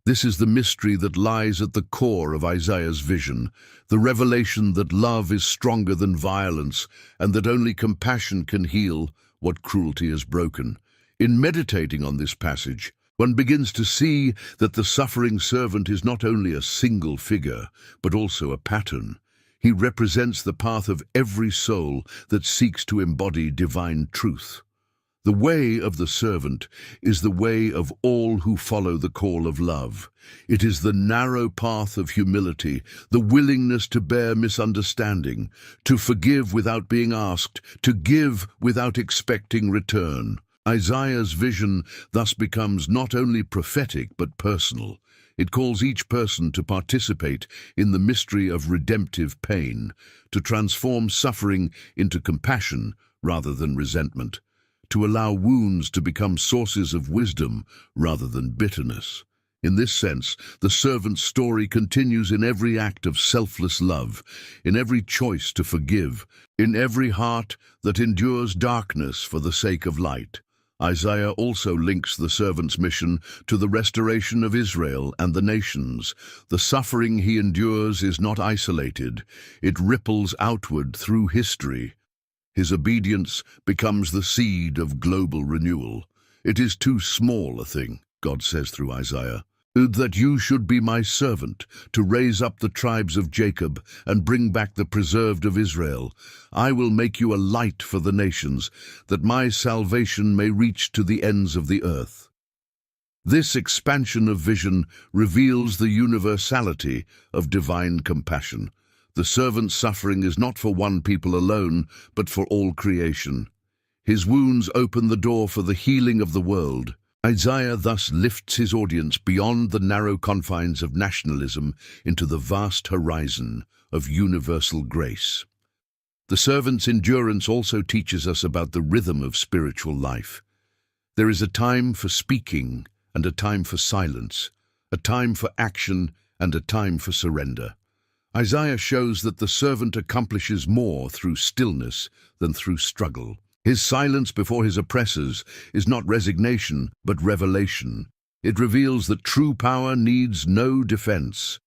A: This is the mystery that lies at the core of Isaiah's vision, the revelation that love is stronger than violence and that only compassion can heal what cruelty has broken. In meditating on this passage, one begins to see that the suffering servant is not only a single figure, but also a pattern. He represents the path of every soul that seeks to embody divine truth. The way of the servant is the way of all who follow the call of love. It is the narrow path of humility, the willingness to bear misunderstanding, to forgive without being asked, to give without expecting return. Isaiah's vision thus becomes not only prophetic but personal. It calls each person to participate in the mystery of redemptive pain, to transform suffering into compassion rather than resentment, to allow wounds to become sources of wisdom rather than bitterness. In this sense, the servant's story continues in every act of selfless love, in every choice to forgive, in every heart that endures darkness for the sake of light. Isaiah also links the servant's mission to the restoration of Israel and the nations. The suffering he endures is not isolated. It ripples outward through history. His obedience becomes the seed of global renewal. It is too small a thing, God says through Isaiah, that you should be my servant, to raise up the tribes of Jacob and bring back the preserved of Israel. I will make you a light for the nations, that my salvation may reach to the ends of the earth. This expansion of vision reveals the universality of divine compassion. The servant's suffering is not for one people alone, but for all creation. His wounds open the door for the healing of the world. Isaiah thus lifts his audience beyond the narrow confines of nationalism into the vast horizon of universal grace. The servant's endurance also teaches us about the rhythm of spiritual life. There is a time for speaking and a time for silence, a time for action and a time for surrender. Isaiah shows that the servant accomplishes more through stillness than through struggle. His silence before his oppressors is not resignation, but revelation. It reveals that true power needs no defense.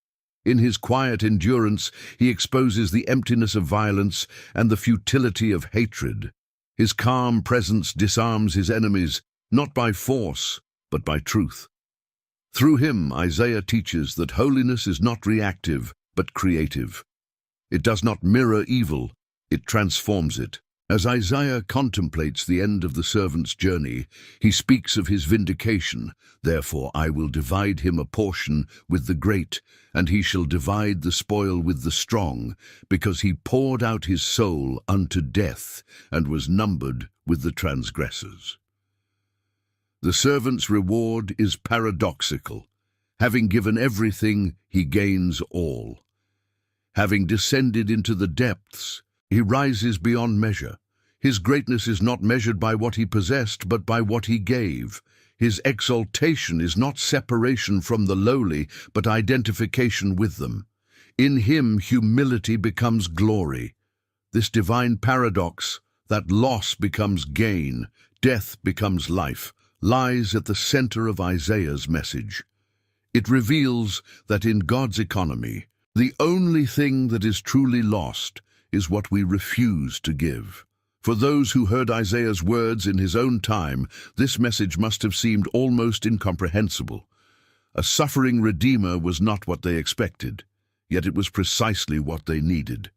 A: In his quiet endurance, he exposes the emptiness of violence and the futility of hatred. His calm presence disarms his enemies, not by force, but by truth. Through him, Isaiah teaches that holiness is not reactive, but creative. It does not mirror evil, it transforms it. As Isaiah contemplates the end of the servant's journey, he speaks of his vindication. Therefore I will divide him a portion with the great, and he shall divide the spoil with the strong, because he poured out his soul unto death, and was numbered with the transgressors. The servant's reward is paradoxical. Having given everything, he gains all. Having descended into the depths, he rises beyond measure. His greatness is not measured by what he possessed, but by what he gave. His exaltation is not separation from the lowly, but identification with them. In him, humility becomes glory. This divine paradox, that loss becomes gain, death becomes life, lies at the center of Isaiah's message. It reveals that in God's economy, the only thing that is truly lost is what we refuse to give. For those who heard Isaiah's words in his own time, this message must have seemed almost incomprehensible. A suffering Redeemer was not what they expected, yet it was precisely what they needed.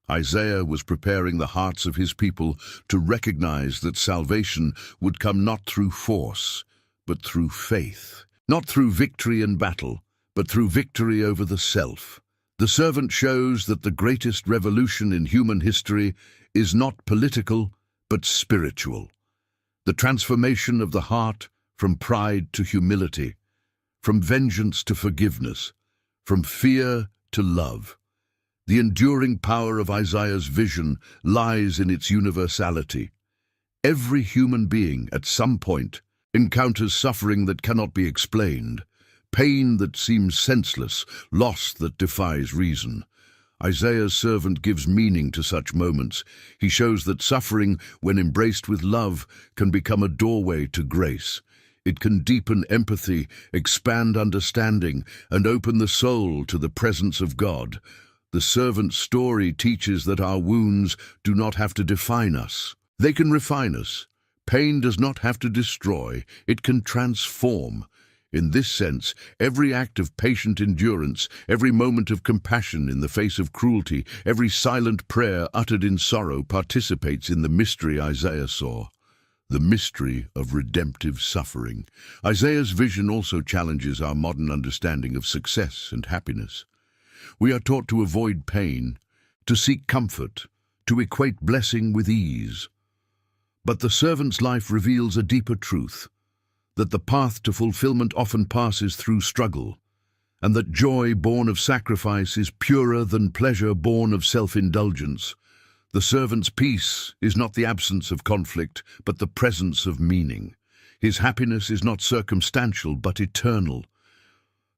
A: Isaiah was preparing the hearts of his people to recognize that salvation would come not through force, but through faith. Not through victory in battle, but through victory over the self. The servant shows that the greatest revolution in human history is not political, but spiritual. The transformation of the heart from pride to humility, from vengeance to forgiveness, from fear to love. The enduring power of Isaiah's vision lies in its universality. Every human being, at some point, encounters suffering that cannot be explained, pain that seems senseless, loss that defies reason. Isaiah's servant gives meaning to such moments. He shows that suffering, when embraced with love, can become a doorway to grace. It can deepen empathy, expand understanding, and open the soul to the presence of God. The servant's story teaches that our wounds do not have to define us. They can refine us. Pain does not have to destroy, it can transform. In this sense, every act of patient endurance, every moment of compassion in the face of cruelty, every silent prayer uttered in sorrow participates in the mystery Isaiah saw, the mystery of redemptive suffering. Isaiah's vision also challenges our modern understanding of success and happiness. We are taught to avoid pain, to seek comfort, to equate blessing with ease. But the servant's life reveals a deeper truth, that the path to fulfillment often passes through struggle, and that joy born of sacrifice is purer than pleasure born of self-indulgence. The servant's peace is not the absence of conflict, but the presence of meaning. His happiness is not circumstantial, but eternal.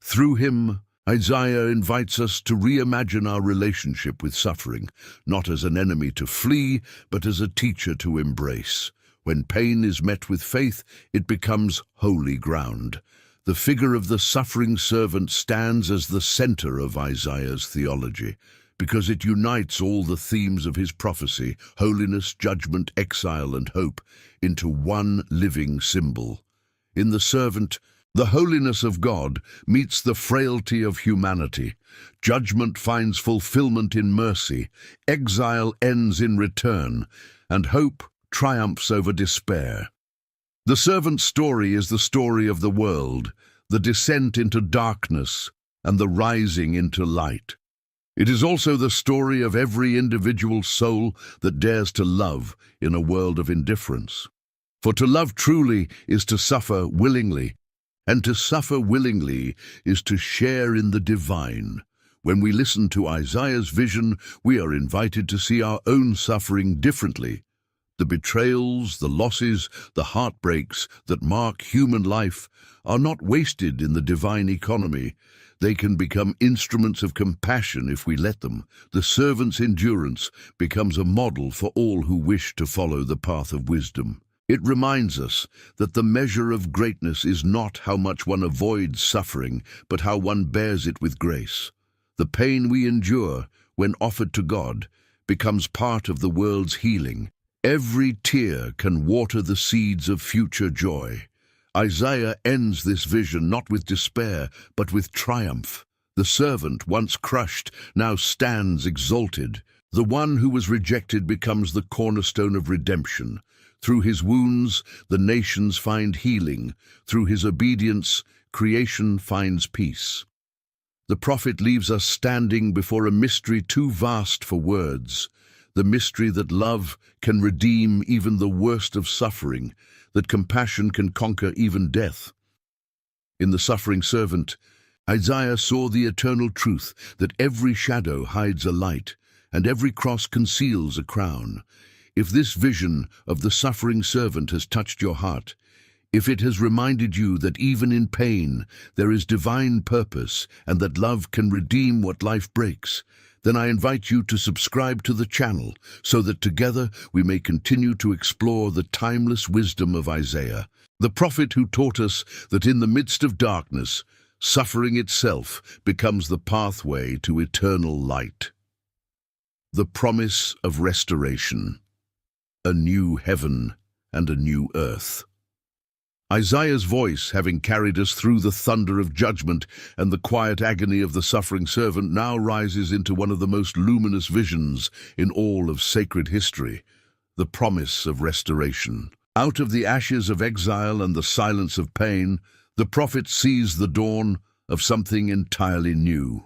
A: Through him, Isaiah invites us to reimagine our relationship with suffering, not as an enemy to flee, but as a teacher to embrace. When pain is met with faith, it becomes holy ground. The figure of the suffering servant stands as the center of Isaiah's theology, because it unites all the themes of his prophecy, holiness, judgment, exile, and hope, into one living symbol. In the servant, the holiness of God meets the frailty of humanity. Judgment finds fulfillment in mercy, exile ends in return, and hope triumphs over despair. The servant's story is the story of the world, the descent into darkness and the rising into light. It is also the story of every individual soul that dares to love in a world of indifference. For to love truly is to suffer willingly, and to suffer willingly is to share in the divine. When we listen to Isaiah's vision, we are invited to see our own suffering differently. The betrayals, the losses, the heartbreaks that mark human life are not wasted in the divine economy. They can become instruments of compassion if we let them. The servant's endurance becomes a model for all who wish to follow the path of wisdom. It reminds us that the measure of greatness is not how much one avoids suffering, but how one bears it with grace. The pain we endure, when offered to God, becomes part of the world's healing. Every tear can water the seeds of future joy. Isaiah ends this vision not with despair, but with triumph. The servant, once crushed, now stands exalted. The one who was rejected becomes the cornerstone of redemption. Through his wounds, the nations find healing. Through his obedience, creation finds peace. The prophet leaves us standing before a mystery too vast for words, the mystery that love can redeem even the worst of suffering, that compassion can conquer even death. In the suffering servant, Isaiah saw the eternal truth that every shadow hides a light, and every cross conceals a crown. If this vision of the suffering servant has touched your heart, if it has reminded you that even in pain there is divine purpose and that love can redeem what life breaks, then I invite you to subscribe to the channel so that together we may continue to explore the timeless wisdom of Isaiah, the prophet who taught us that in the midst of darkness, suffering itself becomes the pathway to eternal light. The promise of restoration, a new heaven and a new earth. Isaiah's voice, having carried us through the thunder of judgment and the quiet agony of the suffering servant, now rises into one of the most luminous visions in all of sacred history, the promise of restoration. Out of the ashes of exile and the silence of pain, the prophet sees the dawn of something entirely new.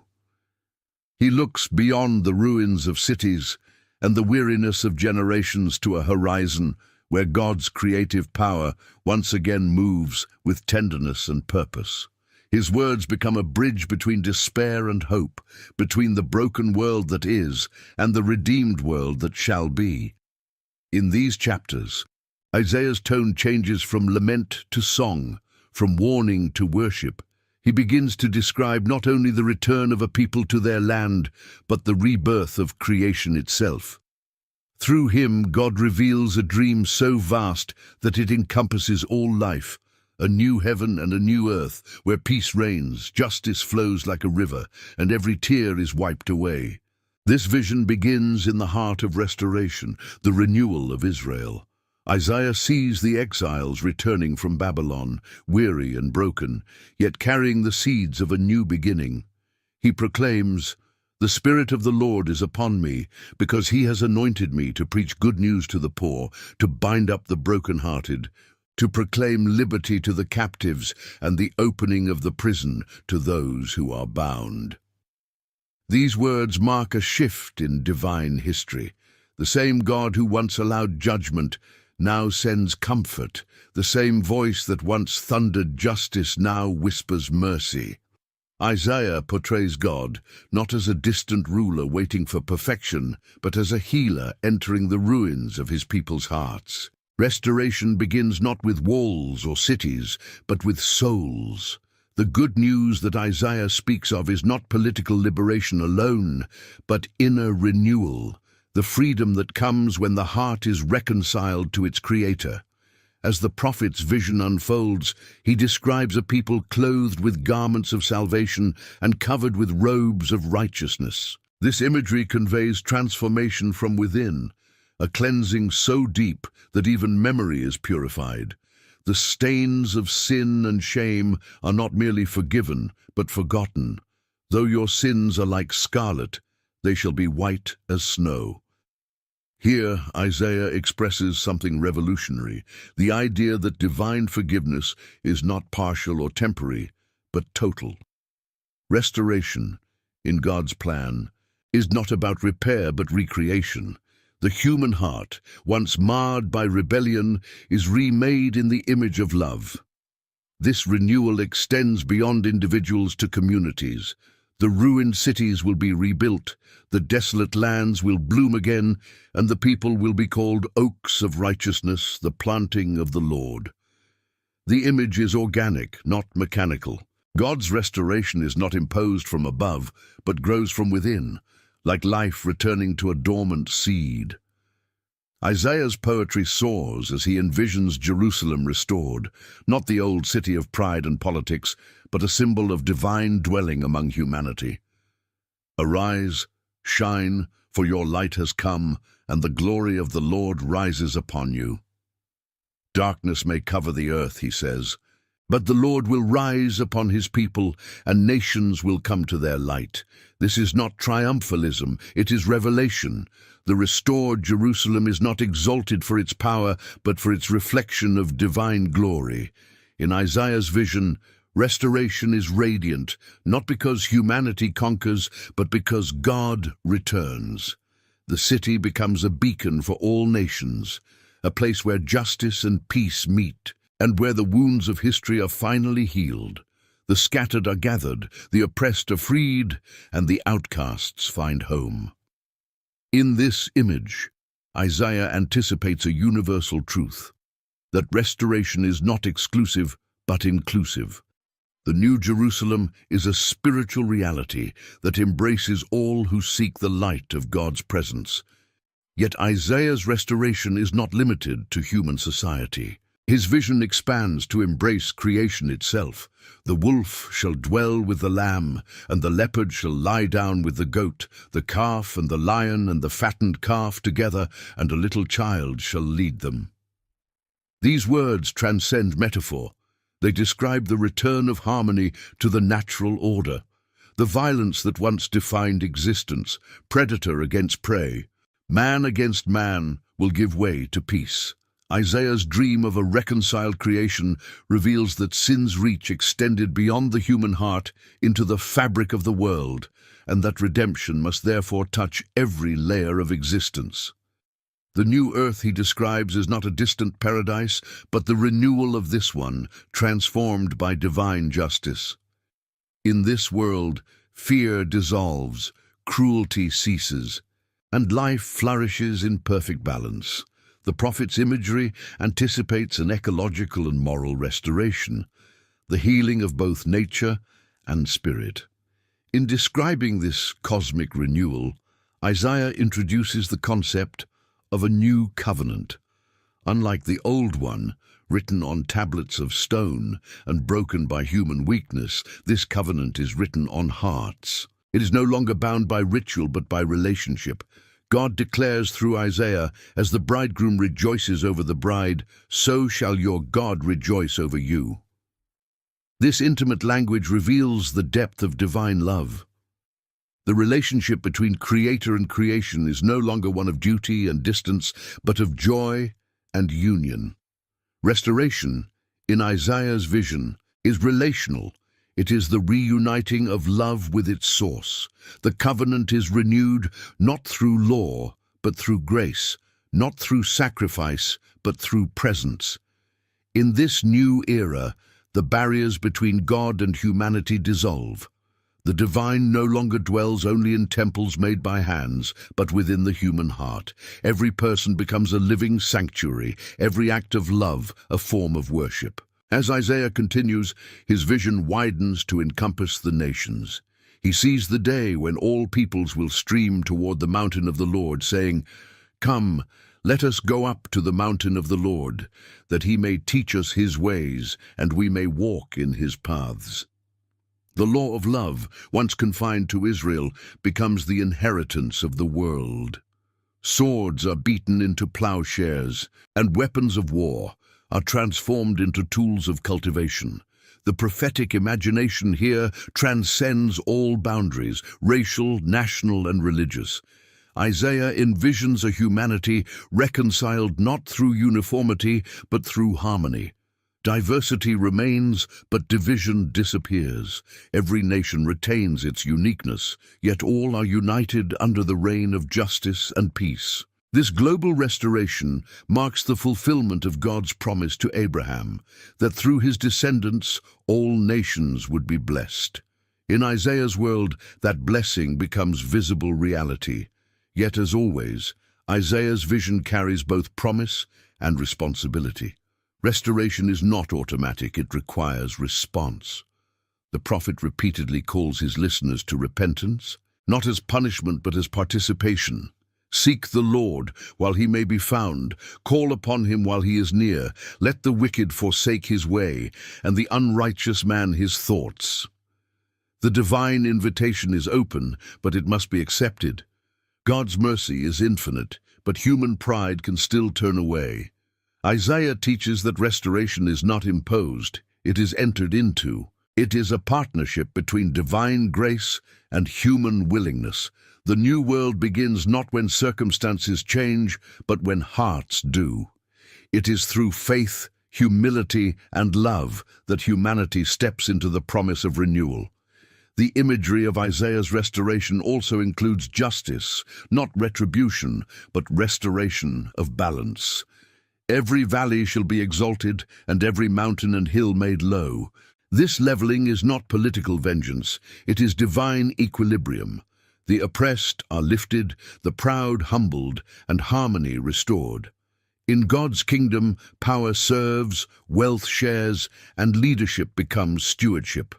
A: He looks beyond the ruins of cities and the weariness of generations to a horizon where God's creative power once again moves with tenderness and purpose. His words become a bridge between despair and hope, between the broken world that is and the redeemed world that shall be. In these chapters, Isaiah's tone changes from lament to song, from warning to worship. He begins to describe not only the return of a people to their land, but the rebirth of creation itself. Through him, God reveals a dream so vast that it encompasses all life, a new heaven and a new earth, where peace reigns, justice flows like a river, and every tear is wiped away. This vision begins in the heart of restoration, the renewal of Israel. Isaiah sees the exiles returning from Babylon, weary and broken, yet carrying the seeds of a new beginning. He proclaims, "The Spirit of the Lord is upon me, because he has anointed me to preach good news to the poor, to bind up the brokenhearted, to proclaim liberty to the captives and the opening of the prison to those who are bound." These words mark a shift in divine history. The same God who once allowed judgment now sends comfort. The same voice that once thundered justice now whispers mercy. Isaiah portrays God not as a distant ruler waiting for perfection, but as a healer entering the ruins of his people's hearts. Restoration begins not with walls or cities, but with souls. The good news that Isaiah speaks of is not political liberation alone, but inner renewal, the freedom that comes when the heart is reconciled to its Creator. As the prophet's vision unfolds, he describes a people clothed with garments of salvation and covered with robes of righteousness. This imagery conveys transformation from within, a cleansing so deep that even memory is purified. The stains of sin and shame are not merely forgiven, but forgotten. Though your sins are like scarlet, they shall be white as snow. Here, Isaiah expresses something revolutionary, the idea that divine forgiveness is not partial or temporary, but total. Restoration, in God's plan, is not about repair but recreation. The human heart, once marred by rebellion, is remade in the image of love. This renewal extends beyond individuals to communities. The ruined cities will be rebuilt, the desolate lands will bloom again, and the people will be called oaks of righteousness, the planting of the Lord. The image is organic, not mechanical. God's restoration is not imposed from above, but grows from within, like life returning to a dormant seed. Isaiah's poetry soars as he envisions Jerusalem restored, not the old city of pride and politics, but a symbol of divine dwelling among humanity. Arise, shine, for your light has come, and the glory of the Lord rises upon you. Darkness may cover the earth, he says, But the Lord will rise upon his people, and nations will come to their light. This is not triumphalism, it is revelation. The restored Jerusalem is not exalted for its power, but for its reflection of divine glory. In Isaiah's vision, restoration is radiant, not because humanity conquers, but because God returns. The city becomes a beacon for all nations, a place where justice and peace meet, and where the wounds of history are finally healed. The scattered are gathered, the oppressed are freed, and the outcasts find home. In this image, Isaiah anticipates a universal truth, that restoration is not exclusive, but inclusive. The New Jerusalem is a spiritual reality that embraces all who seek the light of God's presence. Yet Isaiah's restoration is not limited to human society. His vision expands to embrace creation itself. The wolf shall dwell with the lamb, and the leopard shall lie down with the goat, the calf and the lion and the fattened calf together, and a little child shall lead them. These words transcend metaphor. They describe the return of harmony to the natural order. The violence that once defined existence, predator against prey, man against man, will give way to peace. Isaiah's dream of a reconciled creation reveals that sin's reach extended beyond the human heart into the fabric of the world, and that redemption must therefore touch every layer of existence. The new earth he describes is not a distant paradise, but the renewal of this one, transformed by divine justice. In this world, fear dissolves, cruelty ceases, and life flourishes in perfect balance. The prophet's imagery anticipates an ecological and moral restoration, the healing of both nature and spirit. In describing this cosmic renewal, Isaiah introduces the concept of a new covenant. Unlike the old one, written on tablets of stone and broken by human weakness, this covenant is written on hearts. It is no longer bound by ritual but by relationship. God declares through Isaiah, as the bridegroom rejoices over the bride, so shall your God rejoice over you. This intimate language reveals the depth of divine love. The relationship between creator and creation is no longer one of duty and distance, but of joy and union. Restoration, in Isaiah's vision, is relational. It is the reuniting of love with its source. The covenant is renewed not through law, but through grace, not through sacrifice, but through presence. In this new era, the barriers between God and humanity dissolve. The divine no longer dwells only in temples made by hands, but within the human heart. Every person becomes a living sanctuary, every act of love a form of worship. As Isaiah continues, his vision widens to encompass the nations. He sees the day when all peoples will stream toward the mountain of the Lord, saying, "Come, let us go up to the mountain of the Lord, that he may teach us his ways, and we may walk in his paths." The law of love, once confined to Israel, becomes the inheritance of the world. Swords are beaten into plowshares, and weapons of war are transformed into tools of cultivation. The prophetic imagination here transcends all boundaries, racial, national, and religious. Isaiah envisions a humanity reconciled not through uniformity, but through harmony. Diversity remains, but division disappears. Every nation retains its uniqueness, yet all are united under the reign of justice and peace. This global restoration marks the fulfillment of God's promise to Abraham, that through his descendants all nations would be blessed. In Isaiah's world, that blessing becomes visible reality. Yet, as always, Isaiah's vision carries both promise and responsibility. Restoration is not automatic, it requires response. The prophet repeatedly calls his listeners to repentance, not as punishment but as participation. Seek the Lord while he may be found. Call upon him while he is near. Let the wicked forsake his way, and the unrighteous man his thoughts. The divine invitation is open, but it must be accepted. God's mercy is infinite, but human pride can still turn away. Isaiah teaches that restoration is not imposed, it is entered into. It is a partnership between divine grace and human willingness. The new world begins not when circumstances change, but when hearts do. It is through faith, humility, and love that humanity steps into the promise of renewal. The imagery of Isaiah's restoration also includes justice, not retribution, but restoration of balance. Every valley shall be exalted, and every mountain and hill made low. This leveling is not political vengeance, it is divine equilibrium. The oppressed are lifted, the proud humbled, and harmony restored. In God's kingdom, power serves, wealth shares, and leadership becomes stewardship.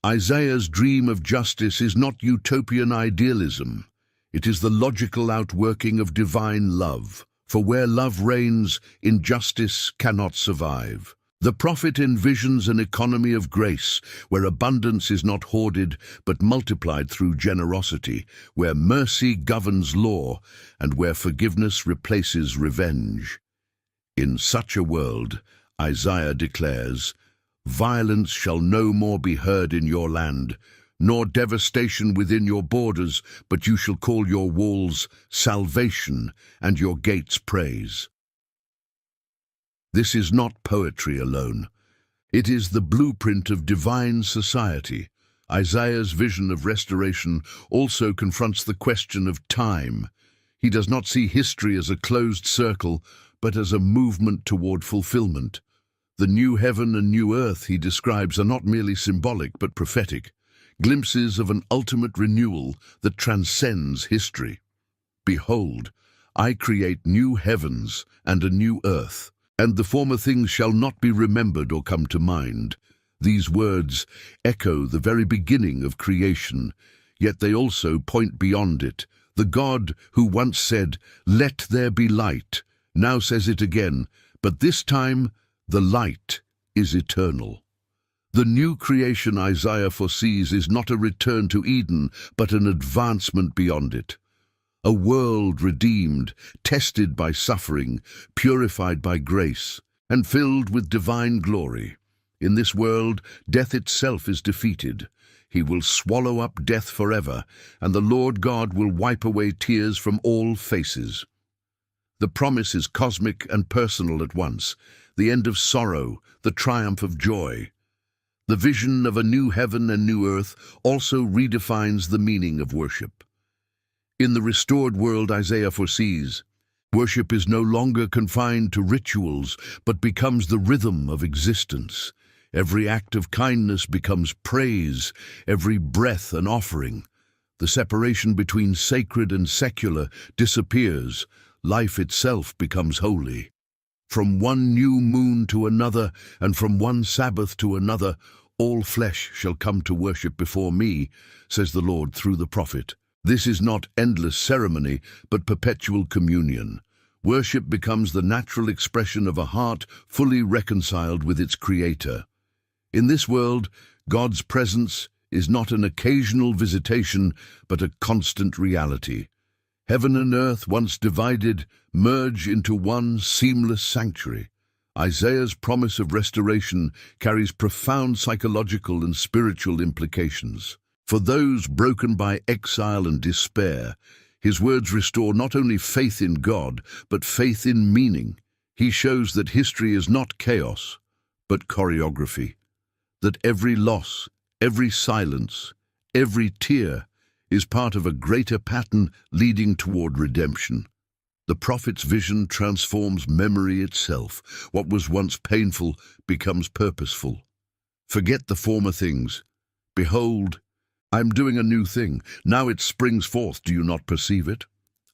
A: Isaiah's dream of justice is not utopian idealism. It is the logical outworking of divine love. For where love reigns, injustice cannot survive. The prophet envisions an economy of grace, where abundance is not hoarded, but multiplied through generosity, where mercy governs law, and where forgiveness replaces revenge. In such a world, Isaiah declares, "Violence shall no more be heard in your land, nor devastation within your borders, but you shall call your walls salvation and your gates praise." This is not poetry alone. It is the blueprint of divine society. Isaiah's vision of restoration also confronts the question of time. He does not see history as a closed circle, but as a movement toward fulfillment. The new heaven and new earth he describes are not merely symbolic but prophetic, glimpses of an ultimate renewal that transcends history. "Behold, I create new heavens and a new earth, and the former things shall not be remembered or come to mind." These words echo the very beginning of creation, yet they also point beyond it. The God who once said, "Let there be light," now says it again, but this time the light is eternal. The new creation Isaiah foresees is not a return to Eden, but an advancement beyond it. A world redeemed, tested by suffering, purified by grace, and filled with divine glory. In this world, death itself is defeated. He will swallow up death forever, and the Lord God will wipe away tears from all faces. The promise is cosmic and personal at once, the end of sorrow, the triumph of joy. The vision of a new heaven and new earth also redefines the meaning of worship. In the restored world Isaiah foresees, worship is no longer confined to rituals, but becomes the rhythm of existence. Every act of kindness becomes praise, every breath an offering. The separation between sacred and secular disappears. Life itself becomes holy. From one new moon to another, and from one Sabbath to another, all flesh shall come to worship before me, says the Lord through the prophet. This is not endless ceremony, but perpetual communion. Worship becomes the natural expression of a heart fully reconciled with its Creator. In this world, God's presence is not an occasional visitation, but a constant reality. Heaven and earth, once divided, merge into one seamless sanctuary. Isaiah's promise of restoration carries profound psychological and spiritual implications. For those broken by exile and despair, his words restore not only faith in God, but faith in meaning. He shows that history is not chaos, but choreography. That every loss, every silence, every tear is part of a greater pattern leading toward redemption. The prophet's vision transforms memory itself. What was once painful becomes purposeful. Forget the former things. Behold, I'm doing a new thing. Now it springs forth. Do you not perceive it?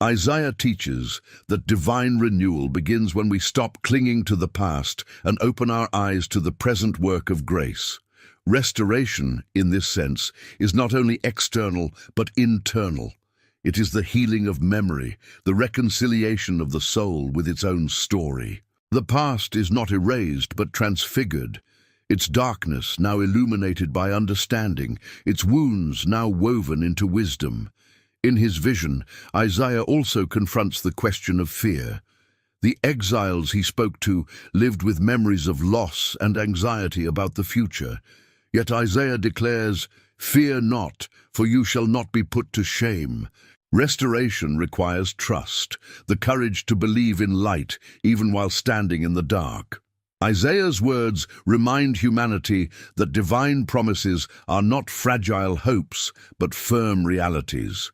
A: Isaiah teaches that divine renewal begins when we stop clinging to the past and open our eyes to the present work of grace. Restoration, in this sense, is not only external but internal. It is the healing of memory, the reconciliation of the soul with its own story. The past is not erased but transfigured. Its darkness now illuminated by understanding, its wounds now woven into wisdom. In his vision, Isaiah also confronts the question of fear. The exiles he spoke to lived with memories of loss and anxiety about the future. Yet Isaiah declares, "Fear not, for you shall not be put to shame." Restoration requires trust, the courage to believe in light even while standing in the dark. Isaiah's words remind humanity that divine promises are not fragile hopes, but firm realities.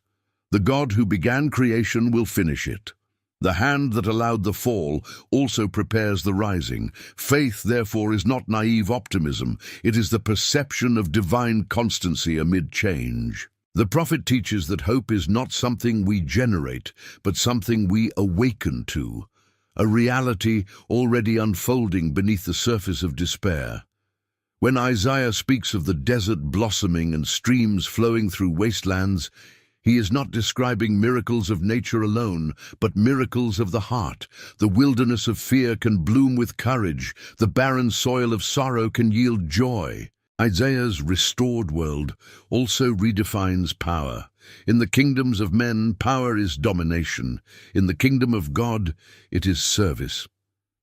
A: The God who began creation will finish it. The hand that allowed the fall also prepares the rising. Faith, therefore, is not naive optimism. It is the perception of divine constancy amid change. The prophet teaches that hope is not something we generate, but something we awaken to, a reality already unfolding beneath the surface of despair. When Isaiah speaks of the desert blossoming and streams flowing through wastelands, he is not describing miracles of nature alone, but miracles of the heart. The wilderness of fear can bloom with courage. The barren soil of sorrow can yield joy. Isaiah's restored world also redefines power. In the kingdoms of men, power is domination. In the kingdom of God, it is service.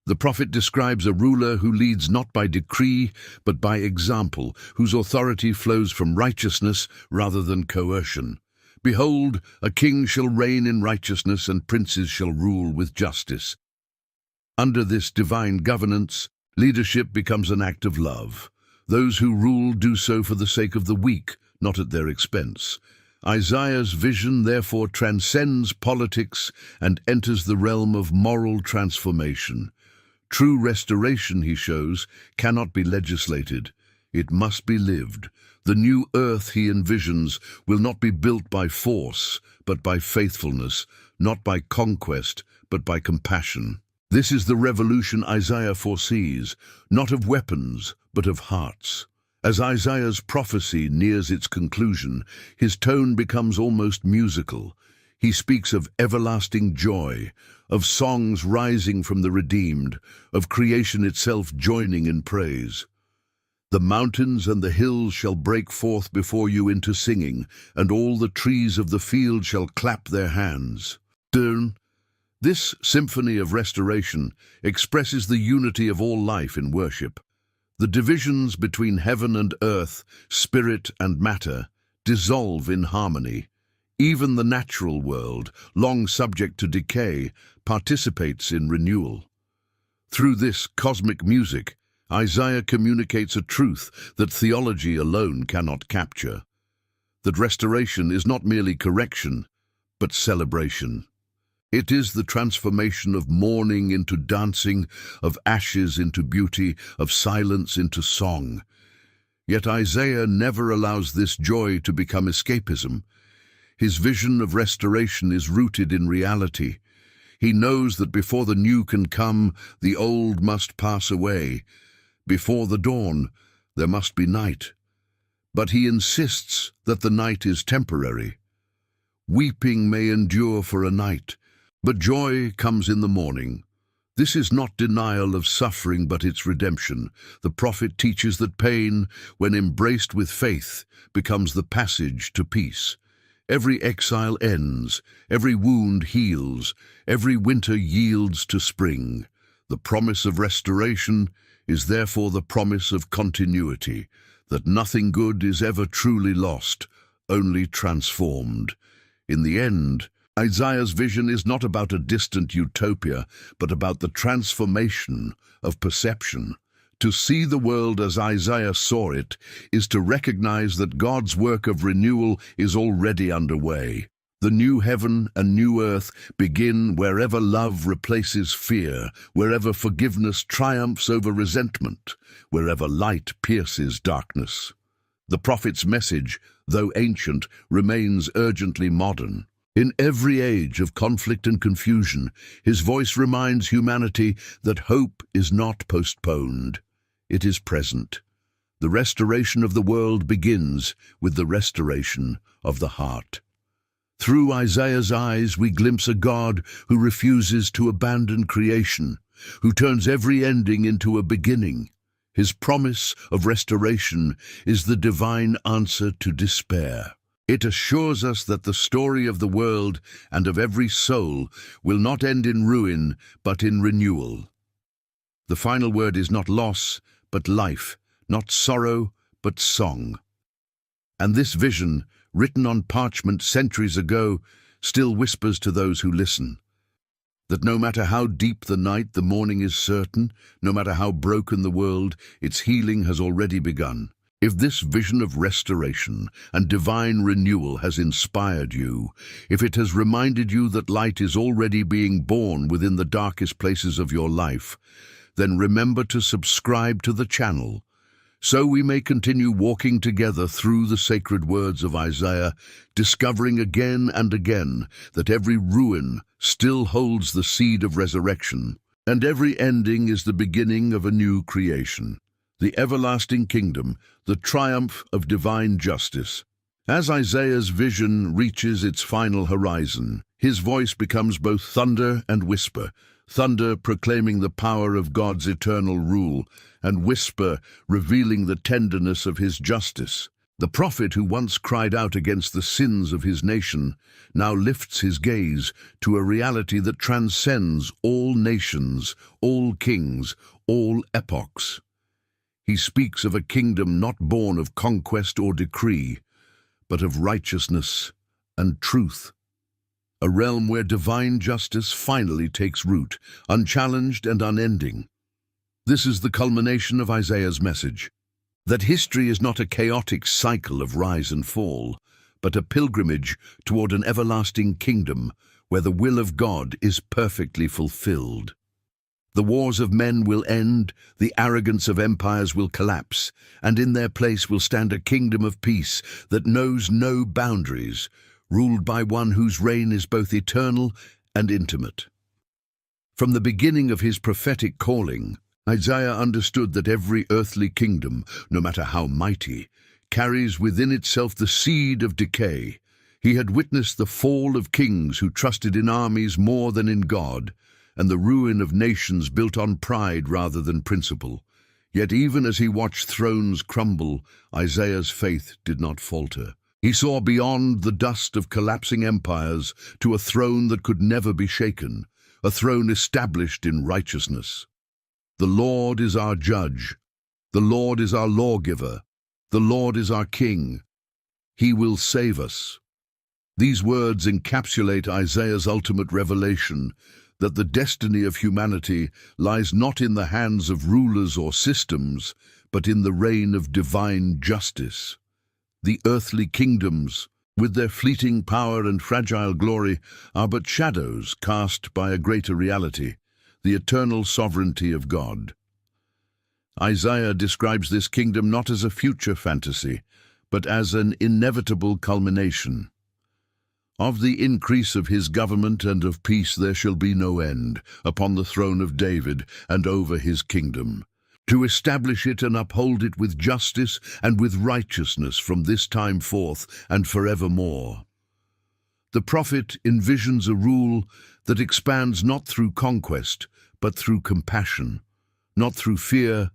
A: The prophet describes a ruler who leads not by decree, but by example, whose authority flows from righteousness rather than coercion. Behold, a king shall reign in righteousness, and princes shall rule with justice. Under this divine governance, leadership becomes an act of love. Those who rule do so for the sake of the weak, not at their expense. Isaiah's vision therefore transcends politics and enters the realm of moral transformation. True restoration, he shows, cannot be legislated. It must be lived. The new earth he envisions will not be built by force, but by faithfulness, not by conquest, but by compassion. This is the revolution Isaiah foresees, not of weapons, but of hearts. As Isaiah's prophecy nears its conclusion, his tone becomes almost musical. He speaks of everlasting joy, of songs rising from the redeemed, of creation itself joining in praise. The mountains and the hills shall break forth before you into singing, and all the trees of the field shall clap their hands. This symphony of restoration expresses the unity of all life in worship. The divisions between heaven and earth, spirit and matter, dissolve in harmony. Even the natural world, long subject to decay, participates in renewal. Through this cosmic music, Isaiah communicates a truth that theology alone cannot capture. That restoration is not merely correction, but celebration. It is the transformation of mourning into dancing, of ashes into beauty, of silence into song. Yet Isaiah never allows this joy to become escapism. His vision of restoration is rooted in reality. He knows that before the new can come, the old must pass away. Before the dawn, there must be night. But he insists that the night is temporary. Weeping may endure for a night, but joy comes in the morning. This is not denial of suffering, but its redemption. The prophet teaches that pain, when embraced with faith, becomes the passage to peace. Every exile ends, every wound heals, every winter yields to spring. The promise of restoration is therefore the promise of continuity, that nothing good is ever truly lost, only transformed. In the end, Isaiah's vision is not about a distant utopia, but about the transformation of perception. To see the world as Isaiah saw it is to recognize that God's work of renewal is already underway. The new heaven and new earth begin wherever love replaces fear, wherever forgiveness triumphs over resentment, wherever light pierces darkness. The prophet's message, though ancient, remains urgently modern. In every age of conflict and confusion, his voice reminds humanity that hope is not postponed. It is present. The restoration of the world begins with the restoration of the heart. Through Isaiah's eyes, we glimpse a God who refuses to abandon creation, who turns every ending into a beginning. His promise of restoration is the divine answer to despair. It assures us that the story of the world and of every soul will not end in ruin, but in renewal. The final word is not loss, but life, not sorrow, but song. And this vision, written on parchment centuries ago, still whispers to those who listen, that no matter how deep the night, the morning is certain. No matter how broken the world, its healing has already begun. If this vision of restoration and divine renewal has inspired you, if it has reminded you that light is already being born within the darkest places of your life, then remember to subscribe to the channel, so we may continue walking together through the sacred words of Isaiah, discovering again and again that every ruin still holds the seed of resurrection, and every ending is the beginning of a new creation, the everlasting kingdom, the triumph of divine justice. As Isaiah's vision reaches its final horizon, his voice becomes both thunder and whisper, thunder proclaiming the power of God's eternal rule, and whisper revealing the tenderness of his justice. The prophet who once cried out against the sins of his nation now lifts his gaze to a reality that transcends all nations, all kings, all epochs. He speaks of a kingdom not born of conquest or decree, but of righteousness and truth. A realm where divine justice finally takes root, unchallenged and unending. This is the culmination of Isaiah's message, that history is not a chaotic cycle of rise and fall, but a pilgrimage toward an everlasting kingdom where the will of God is perfectly fulfilled. The wars of men will end, the arrogance of empires will collapse, and in their place will stand a kingdom of peace that knows no boundaries, ruled by one whose reign is both eternal and intimate. From the beginning of his prophetic calling, Isaiah understood that every earthly kingdom, no matter how mighty, carries within itself the seed of decay. He had witnessed the fall of kings who trusted in armies more than in God, and the ruin of nations built on pride rather than principle. Yet even as he watched thrones crumble, Isaiah's faith did not falter. He saw beyond the dust of collapsing empires to a throne that could never be shaken, a throne established in righteousness. The Lord is our judge. The Lord is our lawgiver. The Lord is our king. He will save us. These words encapsulate Isaiah's ultimate revelation, that the destiny of humanity lies not in the hands of rulers or systems, but in the reign of divine justice. The earthly kingdoms, with their fleeting power and fragile glory, are but shadows cast by a greater reality, the eternal sovereignty of God. Isaiah describes this kingdom not as a future fantasy, but as an inevitable culmination. Of the increase of his government and of peace there shall be no end, upon the throne of David and over his kingdom, to establish it and uphold it with justice and with righteousness from this time forth and forevermore. The prophet envisions a rule that expands not through conquest, but through compassion, not through fear,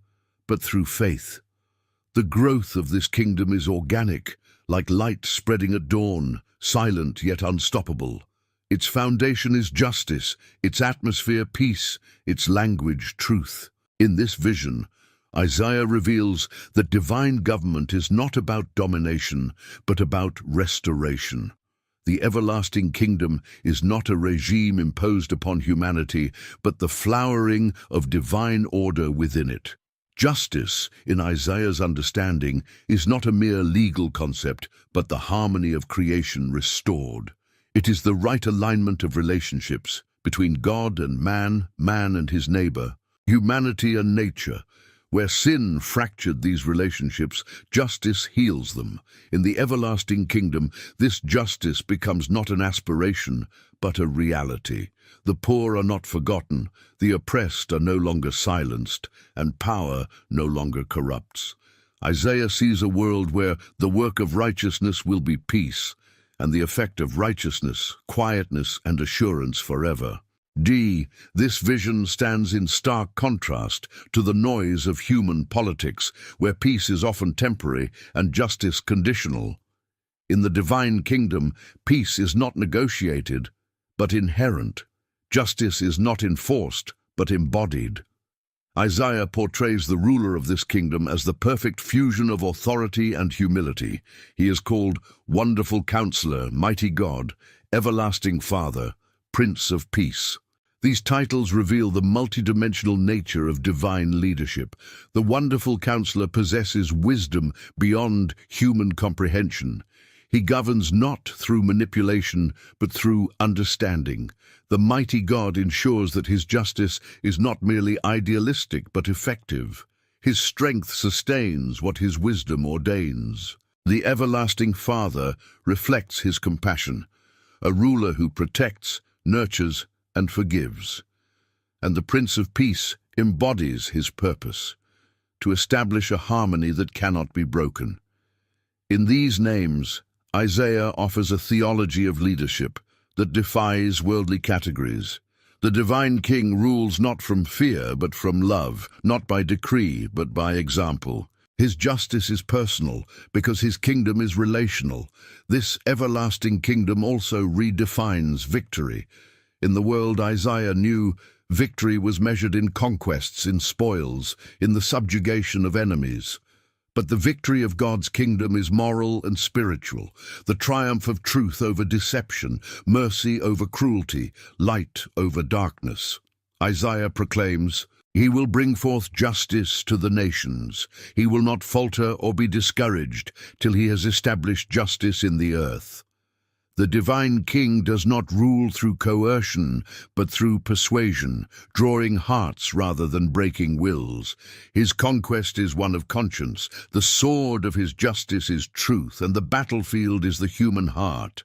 A: but through faith. The growth of this kingdom is organic, like light spreading at dawn, silent yet unstoppable. Its foundation is justice, its atmosphere peace, its language truth. In this vision, Isaiah reveals that divine government is not about domination, but about restoration. The everlasting kingdom is not a regime imposed upon humanity, but the flowering of divine order within it. Justice, in Isaiah's understanding, is not a mere legal concept, but the harmony of creation restored. It is the right alignment of relationships between God and man, man and his neighbor, humanity and nature. Where sin fractured these relationships, justice heals them. In the everlasting kingdom, this justice becomes not an aspiration, but a reality. The poor are not forgotten, the oppressed are no longer silenced, and power no longer corrupts. Isaiah sees a world where the work of righteousness will be peace, and the effect of righteousness, quietness, and assurance forever. This vision stands in stark contrast to the noise of human politics, where peace is often temporary and justice conditional. In the divine kingdom, peace is not negotiated, but inherent. Justice is not enforced, but embodied. Isaiah portrays the ruler of this kingdom as the perfect fusion of authority and humility. He is called Wonderful Counselor, Mighty God, Everlasting Father, Prince of Peace. These titles reveal the multidimensional nature of divine leadership. The Wonderful Counselor possesses wisdom beyond human comprehension. He governs not through manipulation, but through understanding. The mighty God ensures that his justice is not merely idealistic, but effective. His strength sustains what his wisdom ordains. The everlasting Father reflects his compassion, a ruler who protects, nurtures, and forgives. And the Prince of Peace embodies his purpose, to establish a harmony that cannot be broken. In these names, Isaiah offers a theology of leadership that defies worldly categories. The divine king rules not from fear, but from love, not by decree, but by example. His justice is personal, because his kingdom is relational. This everlasting kingdom also redefines victory. In the world Isaiah knew, victory was measured in conquests, in spoils, in the subjugation of enemies. But the victory of God's kingdom is moral and spiritual, the triumph of truth over deception, mercy over cruelty, light over darkness. Isaiah proclaims, "He will bring forth justice to the nations. He will not falter or be discouraged till he has established justice in the earth." The divine king does not rule through coercion, but through persuasion, drawing hearts rather than breaking wills. His conquest is one of conscience, the sword of his justice is truth, and the battlefield is the human heart.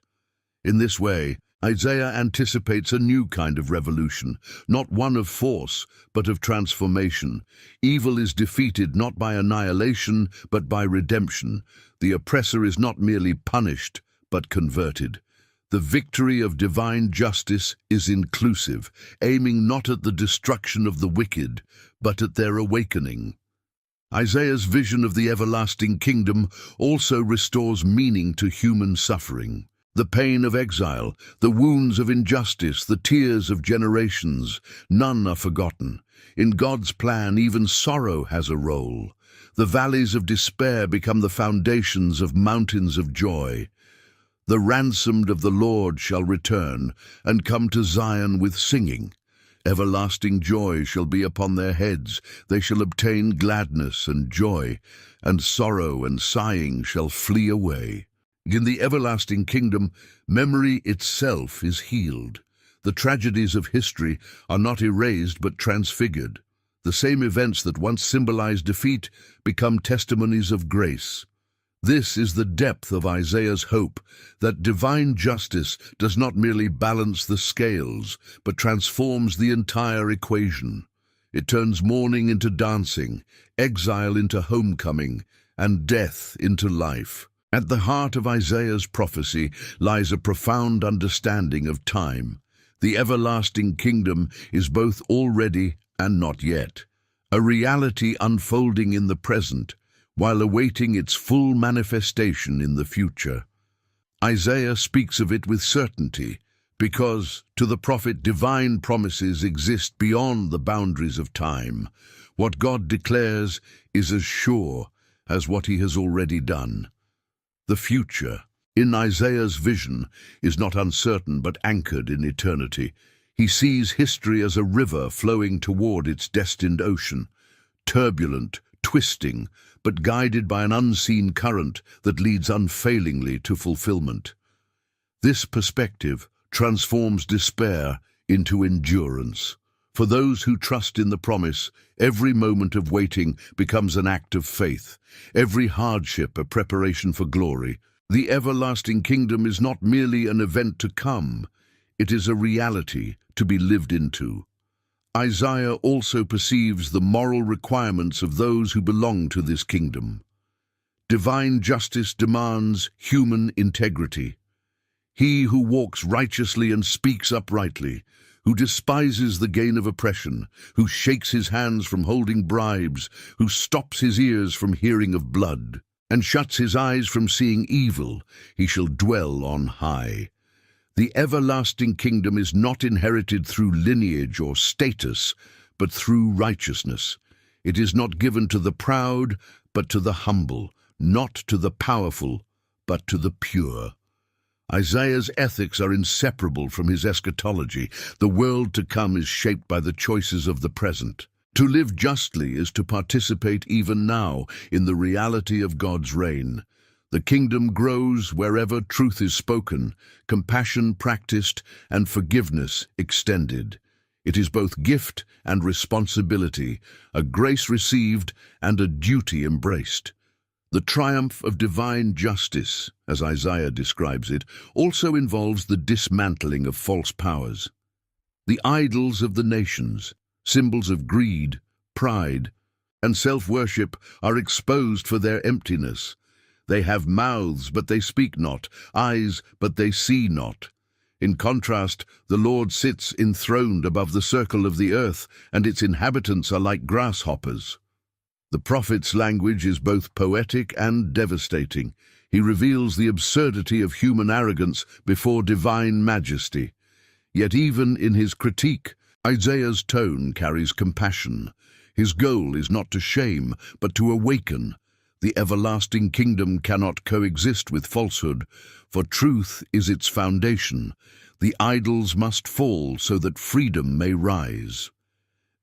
A: In this way, Isaiah anticipates a new kind of revolution, not one of force, but of transformation. Evil is defeated not by annihilation, but by redemption. The oppressor is not merely punished, but converted. The victory of divine justice is inclusive, aiming not at the destruction of the wicked, but at their awakening. Isaiah's vision of the everlasting kingdom also restores meaning to human suffering. The pain of exile, the wounds of injustice, the tears of generations, none are forgotten. In God's plan, even sorrow has a role. The valleys of despair become the foundations of mountains of joy. The ransomed of the Lord shall return, and come to Zion with singing. Everlasting joy shall be upon their heads. They shall obtain gladness and joy, and sorrow and sighing shall flee away. In the everlasting kingdom, memory itself is healed. The tragedies of history are not erased but transfigured. The same events that once symbolized defeat become testimonies of grace. This is the depth of Isaiah's hope, that divine justice does not merely balance the scales, but transforms the entire equation. It turns mourning into dancing, exile into homecoming, and death into life. At the heart of Isaiah's prophecy lies a profound understanding of time. The everlasting kingdom is both already and not yet, a reality unfolding in the present, while awaiting its full manifestation in the future. Isaiah speaks of it with certainty, because, to the prophet, divine promises exist beyond the boundaries of time. What God declares is as sure as what he has already done. The future, in Isaiah's vision, is not uncertain but anchored in eternity. He sees history as a river flowing toward its destined ocean, turbulent, twisting, but guided by an unseen current that leads unfailingly to fulfillment. This perspective transforms despair into endurance. For those who trust in the promise, every moment of waiting becomes an act of faith, every hardship a preparation for glory. The everlasting kingdom is not merely an event to come, it is a reality to be lived into. Isaiah also perceives the moral requirements of those who belong to this kingdom. Divine justice demands human integrity. He who walks righteously and speaks uprightly, who despises the gain of oppression, who shakes his hands from holding bribes, who stops his ears from hearing of blood. and shuts his eyes from seeing evil, he shall dwell on high. The everlasting kingdom is not inherited through lineage or status, but through righteousness. It is not given to the proud, but to the humble, not to the powerful, but to the pure. Isaiah's ethics are inseparable from his eschatology. The world to come is shaped by the choices of the present. To live justly is to participate even now in the reality of God's reign. The kingdom grows wherever truth is spoken, compassion practiced, and forgiveness extended. It is both gift and responsibility, a grace received and a duty embraced. The triumph of divine justice, as Isaiah describes it, also involves the dismantling of false powers. The idols of the nations, symbols of greed, pride, and self-worship, are exposed for their emptiness. They have mouths, but they speak not, eyes, but they see not. In contrast, the Lord sits enthroned above the circle of the earth, and its inhabitants are like grasshoppers. The prophet's language is both poetic and devastating. He reveals the absurdity of human arrogance before divine majesty. Yet even in his critique, Isaiah's tone carries compassion. His goal is not to shame, but to awaken. The everlasting kingdom cannot coexist with falsehood, for truth is its foundation. The idols must fall so that freedom may rise.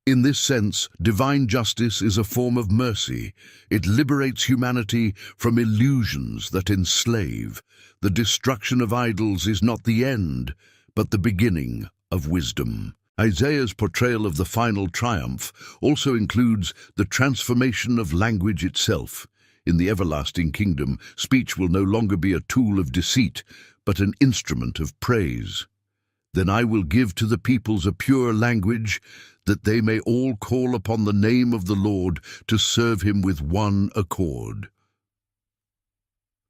A: In this sense, divine justice is a form of mercy. It liberates humanity from illusions that enslave. The destruction of idols is not the end, but the beginning of wisdom. Isaiah's portrayal of the final triumph also includes the transformation of language itself. In the everlasting kingdom, speech will no longer be a tool of deceit, but an instrument of praise. Then I will give to the peoples a pure language, that they may all call upon the name of the Lord to serve him with one accord.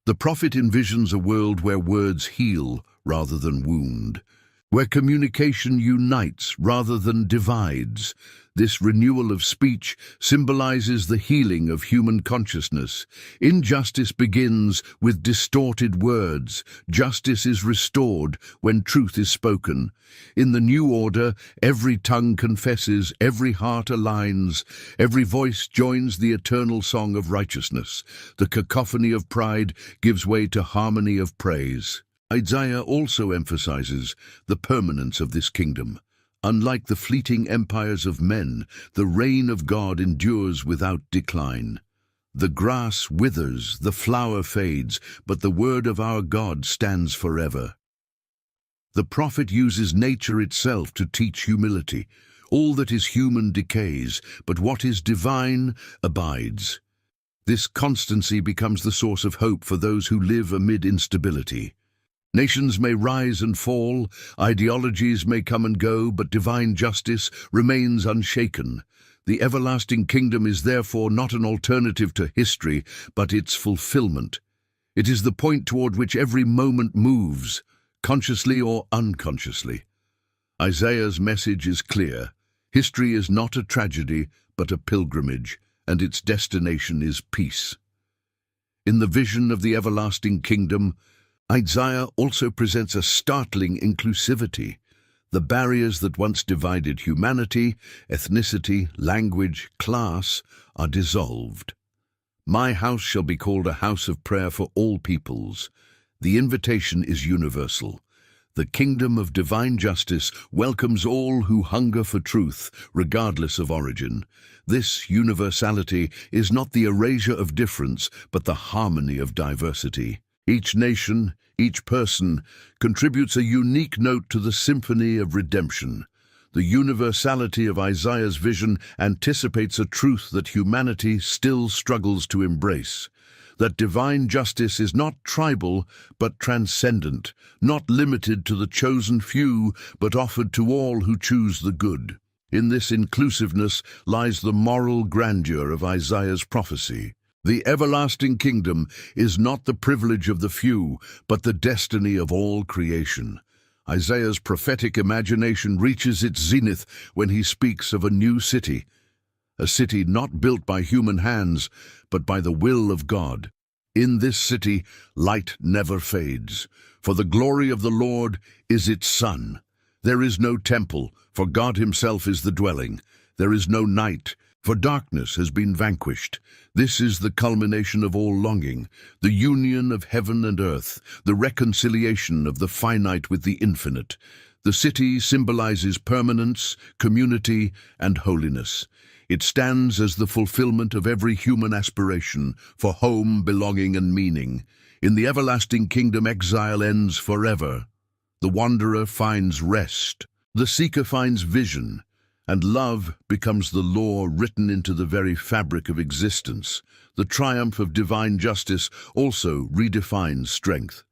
A: The prophet envisions a world where words heal rather than wound, where communication unites rather than divides. This renewal of speech symbolizes the healing of human consciousness. Injustice begins with distorted words. Justice is restored when truth is spoken. In the new order, every tongue confesses, every heart aligns, every voice joins the eternal song of righteousness. The cacophony of pride gives way to harmony of praise. Isaiah also emphasizes the permanence of this kingdom. Unlike the fleeting empires of men, the reign of God endures without decline. The grass withers, the flower fades, but the word of our God stands forever. The prophet uses nature itself to teach humility. All that is human decays, but what is divine abides. This constancy becomes the source of hope for those who live amid instability. Nations may rise and fall, ideologies may come and go, but divine justice remains unshaken. The everlasting kingdom is therefore not an alternative to history, but its fulfillment. It is the point toward which every moment moves, consciously or unconsciously. Isaiah's message is clear. History is not a tragedy, but a pilgrimage, and its destination is peace. In the vision of the everlasting kingdom, Isaiah also presents a startling inclusivity. The barriers that once divided humanity, ethnicity, language, class, are dissolved. My house shall be called a house of prayer for all peoples. The invitation is universal. The kingdom of divine justice welcomes all who hunger for truth, regardless of origin. This universality is not the erasure of difference, but the harmony of diversity. Each nation, each person, contributes a unique note to the symphony of redemption. The universality of Isaiah's vision anticipates a truth that humanity still struggles to embrace. That divine justice is not tribal, but transcendent, not limited to the chosen few, but offered to all who choose the good. In this inclusiveness lies the moral grandeur of Isaiah's prophecy. The everlasting kingdom is not the privilege of the few, but the destiny of all creation. Isaiah's prophetic imagination reaches its zenith when he speaks of a new city, a city not built by human hands, but by the will of God. In this city light never fades, for the glory of the Lord is its sun. There is no temple, for God himself is the dwelling. There is no night, for darkness has been vanquished. This is the culmination of all longing, the union of heaven and earth, the reconciliation of the finite with the infinite. The city symbolizes permanence, community, and holiness. It stands as the fulfillment of every human aspiration for home, belonging, and meaning. In the everlasting kingdom, exile ends forever. The wanderer finds rest. The seeker finds vision. And love becomes the law written into the very fabric of existence. The triumph of divine justice also redefines strength.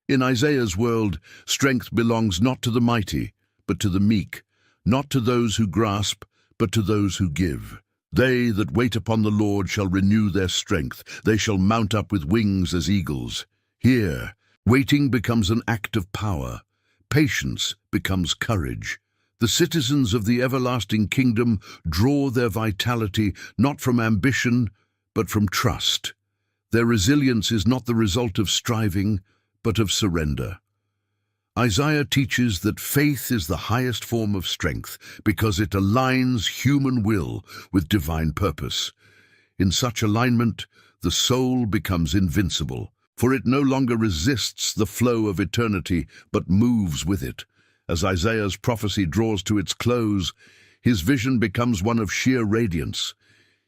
A: In Isaiah's world, strength belongs not to the mighty, but to the meek, not to those who grasp, but to those who give. They that wait upon the Lord shall renew their strength. They shall mount up with wings as eagles. Here, waiting becomes an act of power. Patience becomes courage. The citizens of the everlasting kingdom draw their vitality not from ambition, but from trust. Their resilience is not the result of striving, but of surrender. Isaiah teaches that faith is the highest form of strength because it aligns human will with divine purpose. In such alignment, the soul becomes invincible, for it no longer resists the flow of eternity, but moves with it. As Isaiah's prophecy draws to its close, his vision becomes one of sheer radiance.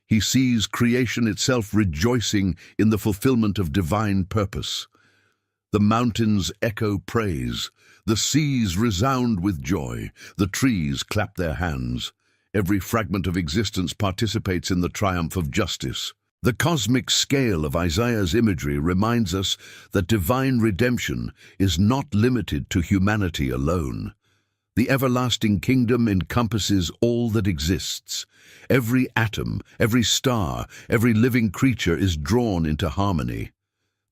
A: He sees creation itself rejoicing in the fulfillment of divine purpose. The mountains echo praise, the seas resound with joy, the trees clap their hands. Every fragment of existence participates in the triumph of justice. The cosmic scale of Isaiah's imagery reminds us that divine redemption is not limited to humanity alone. The everlasting kingdom encompasses all that exists. Every atom, every star, every living creature is drawn into harmony.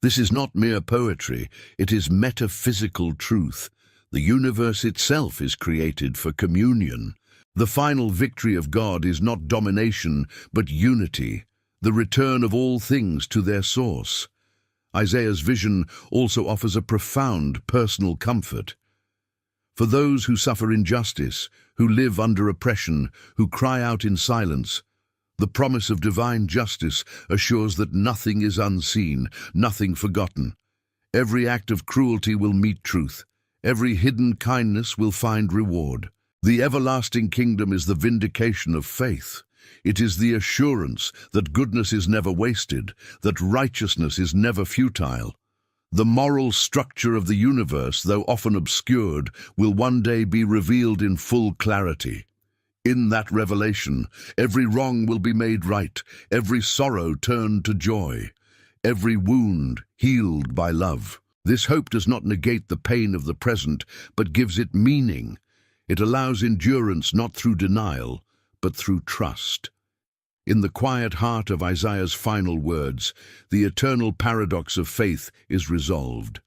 A: This is not mere poetry, it is metaphysical truth. The universe itself is created for communion. The final victory of God is not domination, but unity, the return of all things to their source. Isaiah's vision also offers a profound personal comfort. For those who suffer injustice, who live under oppression, who cry out in silence, the promise of divine justice assures that nothing is unseen, nothing forgotten. Every act of cruelty will meet truth. Every hidden kindness will find reward. The everlasting kingdom is the vindication of faith. It is the assurance that goodness is never wasted, that righteousness is never futile. The moral structure of the universe, though often obscured, will one day be revealed in full clarity. In that revelation, every wrong will be made right, every sorrow turned to joy, every wound healed by love. This hope does not negate the pain of the present, but gives it meaning. It allows endurance not through denial, but through trust. In the quiet heart of Isaiah's final words, the eternal paradox of faith is resolved.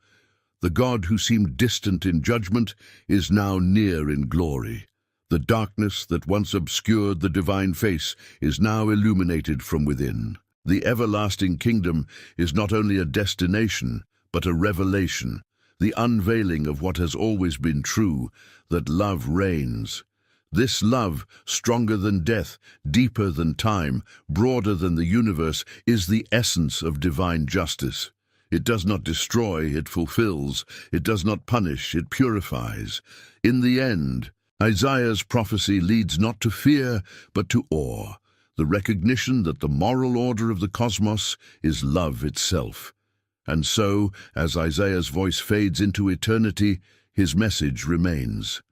A: The God who seemed distant in judgment is now near in glory. The darkness that once obscured the divine face is now illuminated from within. The everlasting kingdom is not only a destination, but a revelation, the unveiling of what has always been true, that love reigns. This love, stronger than death, deeper than time, broader than the universe, is the essence of divine justice. It does not destroy, it fulfills. It does not punish, it purifies. In the end, Isaiah's prophecy leads not to fear, but to awe, the recognition that the moral order of the cosmos is love itself. And so, as Isaiah's voice fades into eternity, his message remains.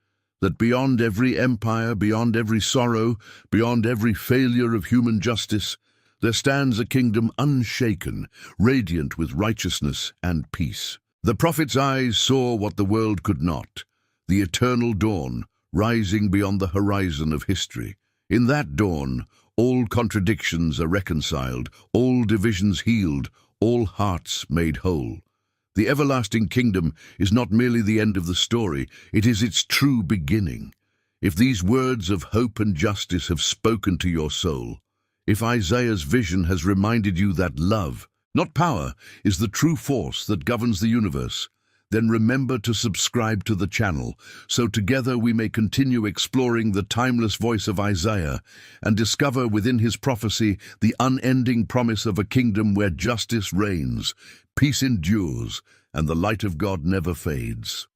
A: That beyond every empire, beyond every sorrow, beyond every failure of human justice, there stands a kingdom unshaken, radiant with righteousness and peace. The prophet's eyes saw what the world could not, the eternal dawn, rising beyond the horizon of history. In that dawn, all contradictions are reconciled, all divisions healed, all hearts made whole. The everlasting kingdom is not merely the end of the story, it is its true beginning. If these words of hope and justice have spoken to your soul, if Isaiah's vision has reminded you that love, not power, is the true force that governs the universe, then remember to subscribe to the channel so together we may continue exploring the timeless voice of Isaiah and discover within his prophecy the unending promise of a kingdom where justice reigns, peace endures, and the light of God never fades.